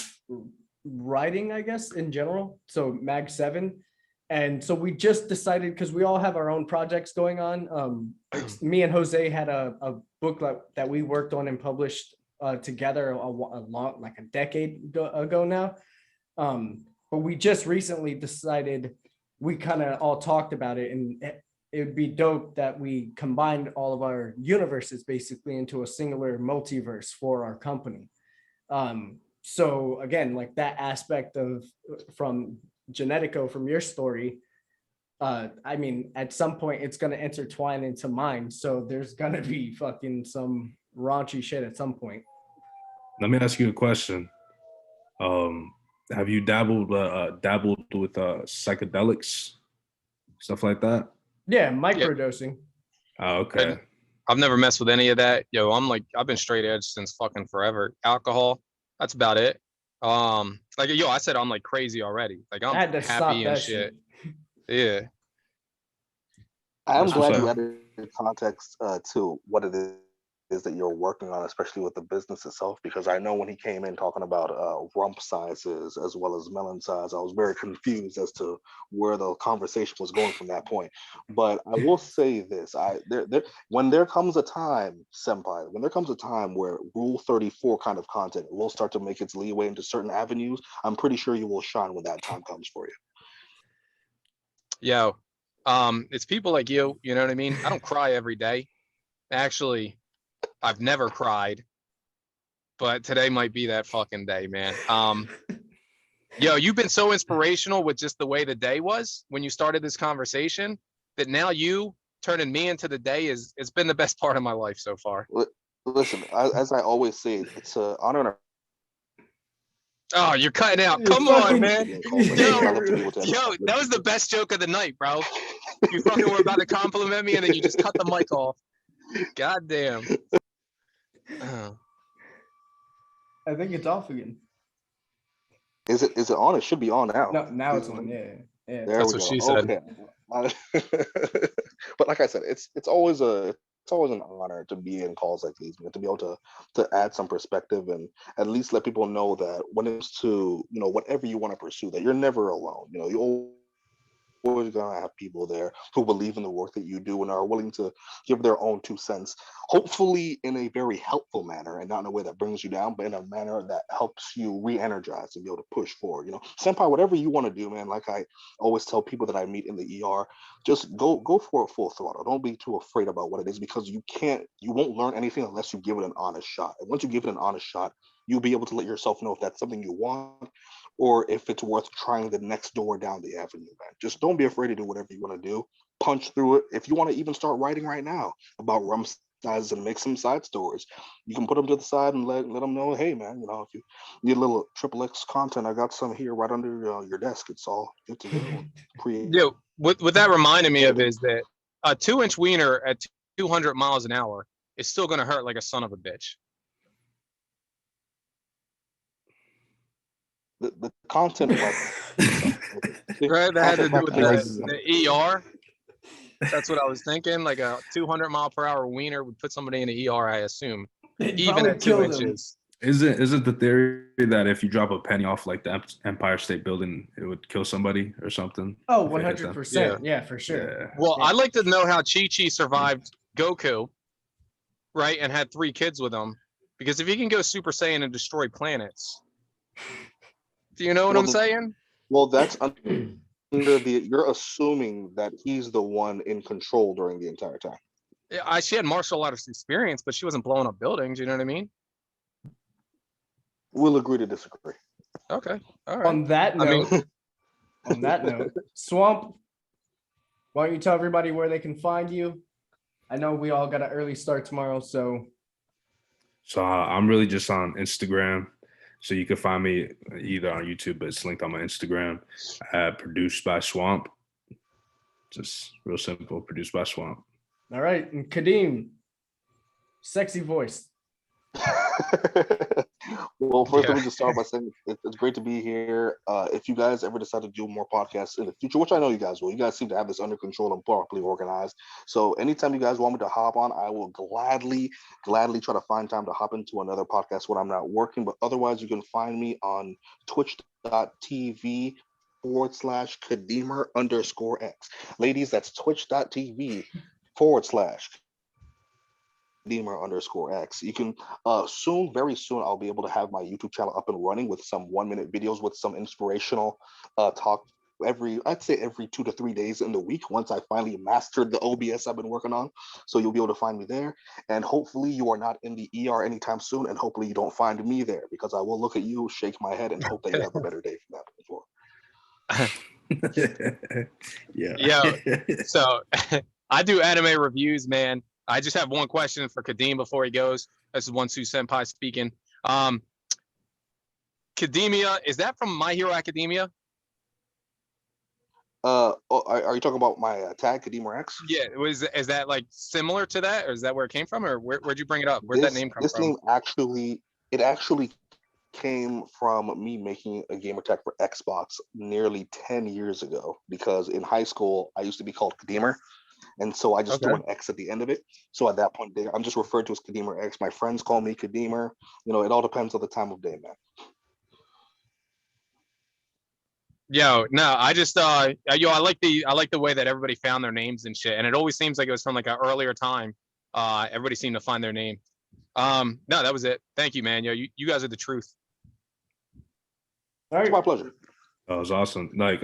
writing, I guess, in general. So Mag 7, And so we just decided, because we all have our own projects going on. Me and Jose had a book that we worked on and published together a long, like a decade ago now. But we just recently decided, we kind of all talked about it, and it would be dope that we combined all of our universes basically into a singular multiverse for our company. So again, like that aspect of from Genetico, from your story, I mean, at some point it's going to intertwine into mine. So there's going to be fucking some raunchy shit at some point. Let me ask you a question. Have you dabbled with psychedelics, stuff like that? Yeah, microdosing. Oh, okay. I've never messed with any of that. Yo, I've been straight edge since fucking forever. Alcohol, that's about it. Like, yo, I said I'm like crazy already. Like, I'm I had to happy stop and that shit. shit. Yeah. I am That's what's glad you up. added context to what it is that you're working on, especially with the business itself, because I know when he came in talking about rump sizes as well as melon size, I was very confused as to where the conversation was going from that point. But I will say this, when there comes a time, Senpai, when there comes a time where Rule 34 kind of content will start to make its leeway into certain avenues, I'm pretty sure you will shine when that time comes for you. Yo, it's people like you know what I mean? I don't cry every day. Actually, I've never cried, but today might be that fucking day, man. Yo, you've been so inspirational with just the way the day was when you started this conversation, that now you turning me into the day it's been the best part of my life so far. Listen, as I always say, it's an honor and a Oh, you're cutting out. You're Come on, fucking- man. Yo, I love to be able to Yo, that was the best joke of the night, bro. You fucking were about to compliment me and then you just cut the mic off. God damn. I think it's off again. Is it on? It should be on now. No, now it's on. Yeah. There That's we what go. she said. Okay. But like I said, it's always an honor to be in calls like these, to be able to add some perspective and at least let people know that when it's to, whatever you want to pursue, that you're never alone. You always gonna have people there who believe in the work that you do and are willing to give their own 2 cents, hopefully in a very helpful manner and not in a way that brings you down, but in a manner that helps you re-energize and be able to push forward. Senpai, whatever you want to do, man, like I always tell people that I meet in the ER, just go for it full throttle. Don't be too afraid about what it is, because you won't learn anything unless you give it an honest shot. And once you give it an honest shot, you'll be able to let yourself know if that's something you want or if it's worth trying the next door down the avenue, man. Just don't be afraid to do whatever you want to do. Punch through it. If you want to even start writing right now about rum sizes and make some side stories, you can put them to the side and let them know, hey, man, if you need a little XXX content, I got some here right under your desk. It's all good to go. Yo, what that reminded me of is that a 2-inch wiener at 200 miles an hour is still going to hurt like a son of a bitch. The content level. Right? That had to do with Population. the ER. That's what I was thinking. Like a 200 mile per hour wiener would put somebody in the ER, I assume, They'd even probably at 2 kill them. inches. Isn't the theory that if you drop a penny off like the Empire State Building, it would kill somebody or something? Oh, if it hit them? 100%. Yeah, for sure. Yeah. Well, Yeah. I'd like to know how Chi-Chi survived Goku, right, and had 3 kids with him. Because if he can go Super Saiyan and destroy planets, do you know what I'm saying? Well, that's you're assuming that he's the one in control during the entire time. Yeah, she had martial arts experience, but she wasn't blowing up buildings. You know what I mean? We'll agree to disagree. Okay, all right. On that I mean- note, Swamp, why don't you tell everybody where they can find you? I know we all got an early start tomorrow, so I'm really just on Instagram. So you can find me either on YouTube, but it's linked on my Instagram at Produced by Swamp. Just real simple, Produced by Swamp. all right. And Kadeem, sexy voice. Well, first, let me just start by saying it's great to be here. If you guys ever decide to do more podcasts in the future, which I know you guys will, you guys seem to have this under control and properly organized. So anytime you guys want me to hop on, I will gladly try to find time to hop into another podcast when I'm not working. But otherwise, you can find me on twitch.tv twitch.tv/Kadeemer_X. Ladies, that's twitch.tv/Kadeemer_X. You can soon, very soon, I'll be able to have my YouTube channel up and running with some 1-minute videos with some inspirational talk I'd say every 2 to 3 days in the week once I finally mastered the OBS I've been working on. So you'll be able to find me there. And hopefully you are not in the ER anytime soon. And hopefully you don't find me there, because I will look at you, shake my head, and hope that you have a better day from that point forward. Yeah. Yeah. So I do anime reviews, man. I just have one question for Kadeem before he goes. This is One Two Senpai speaking. Kademia, is that from My Hero Academia? Are you talking about my tag, KadeemerX? Yeah, is that like similar to that, or is that where it came from, or where'd you bring it up? Where'd that name come This from? name actually came from me making a gamer tag for Xbox nearly 10 years ago, because in high school I used to be called Kadeemer, and so I just threw an X at the end of it. So at that point I'm just referred to as KadeemerX. My friends call me Kadeemer. You know, it all depends on the time of day, man. Yo, no, I just I like the way that everybody found their names and shit, and it always seems like it was from like an earlier time. Everybody seemed to find their name. No, that was it. Thank you, man. Yo, you guys are the truth. All It's right. my pleasure. That was awesome. Like,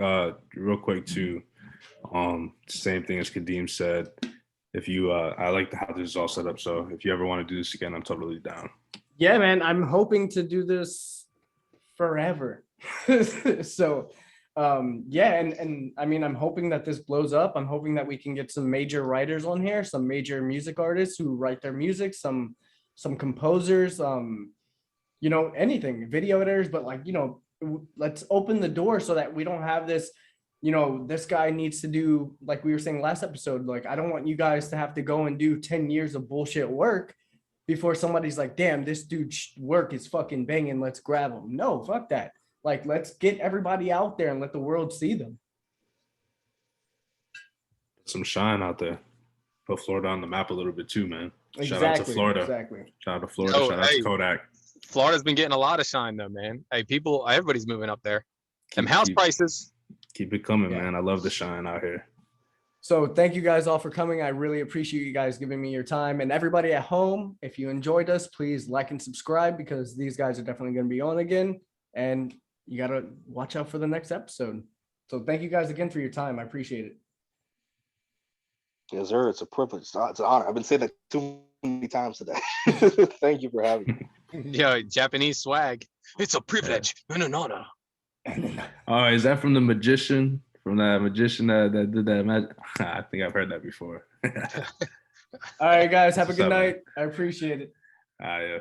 real quick too, same thing as Kadeem said. If you, I like how this is all set up. So if you ever want to do this again, I'm totally down. Yeah, man, I'm hoping to do this forever. So yeah, and I mean, I'm hoping that this blows up. I'm hoping that we can get some major writers on here, some major music artists who write their music, some composers, you know, anything, video editors, but like, you know, let's open the door so that we don't have this, you know, this guy needs to do, like we were saying last episode, like, I don't want you guys to have to go and do 10 years of bullshit work before somebody's like, damn, this dude's work is fucking banging, let's grab him. No, fuck that. Like, let's get everybody out there and let the world see them. Some shine out there. Put Florida on the map a little bit too, man. Exactly, Shout out to Florida. Exactly. Shout out to Florida. Oh, Shout out hey. to Kodak. Florida's been getting a lot of shine though, man. Hey, everybody's moving up there. Them house prices. Keep it coming, Yeah. man. I love the shine out here. So thank you guys all for coming. I really appreciate you guys giving me your time. And everybody at home, if you enjoyed us, please like and subscribe, because these guys are definitely going to be on again. And you got to watch out for the next episode. So thank you guys again for your time. I appreciate it. Yes, sir. It's a privilege. It's an honor. I've been saying that too many times today. Thank you for having me. Yo, Japanese swag. It's a privilege and an honor. Oh, is that from the magician? From that magician that did that? I think I've heard that before. All right, guys, have a What's good up, man? night. I appreciate it. Yeah.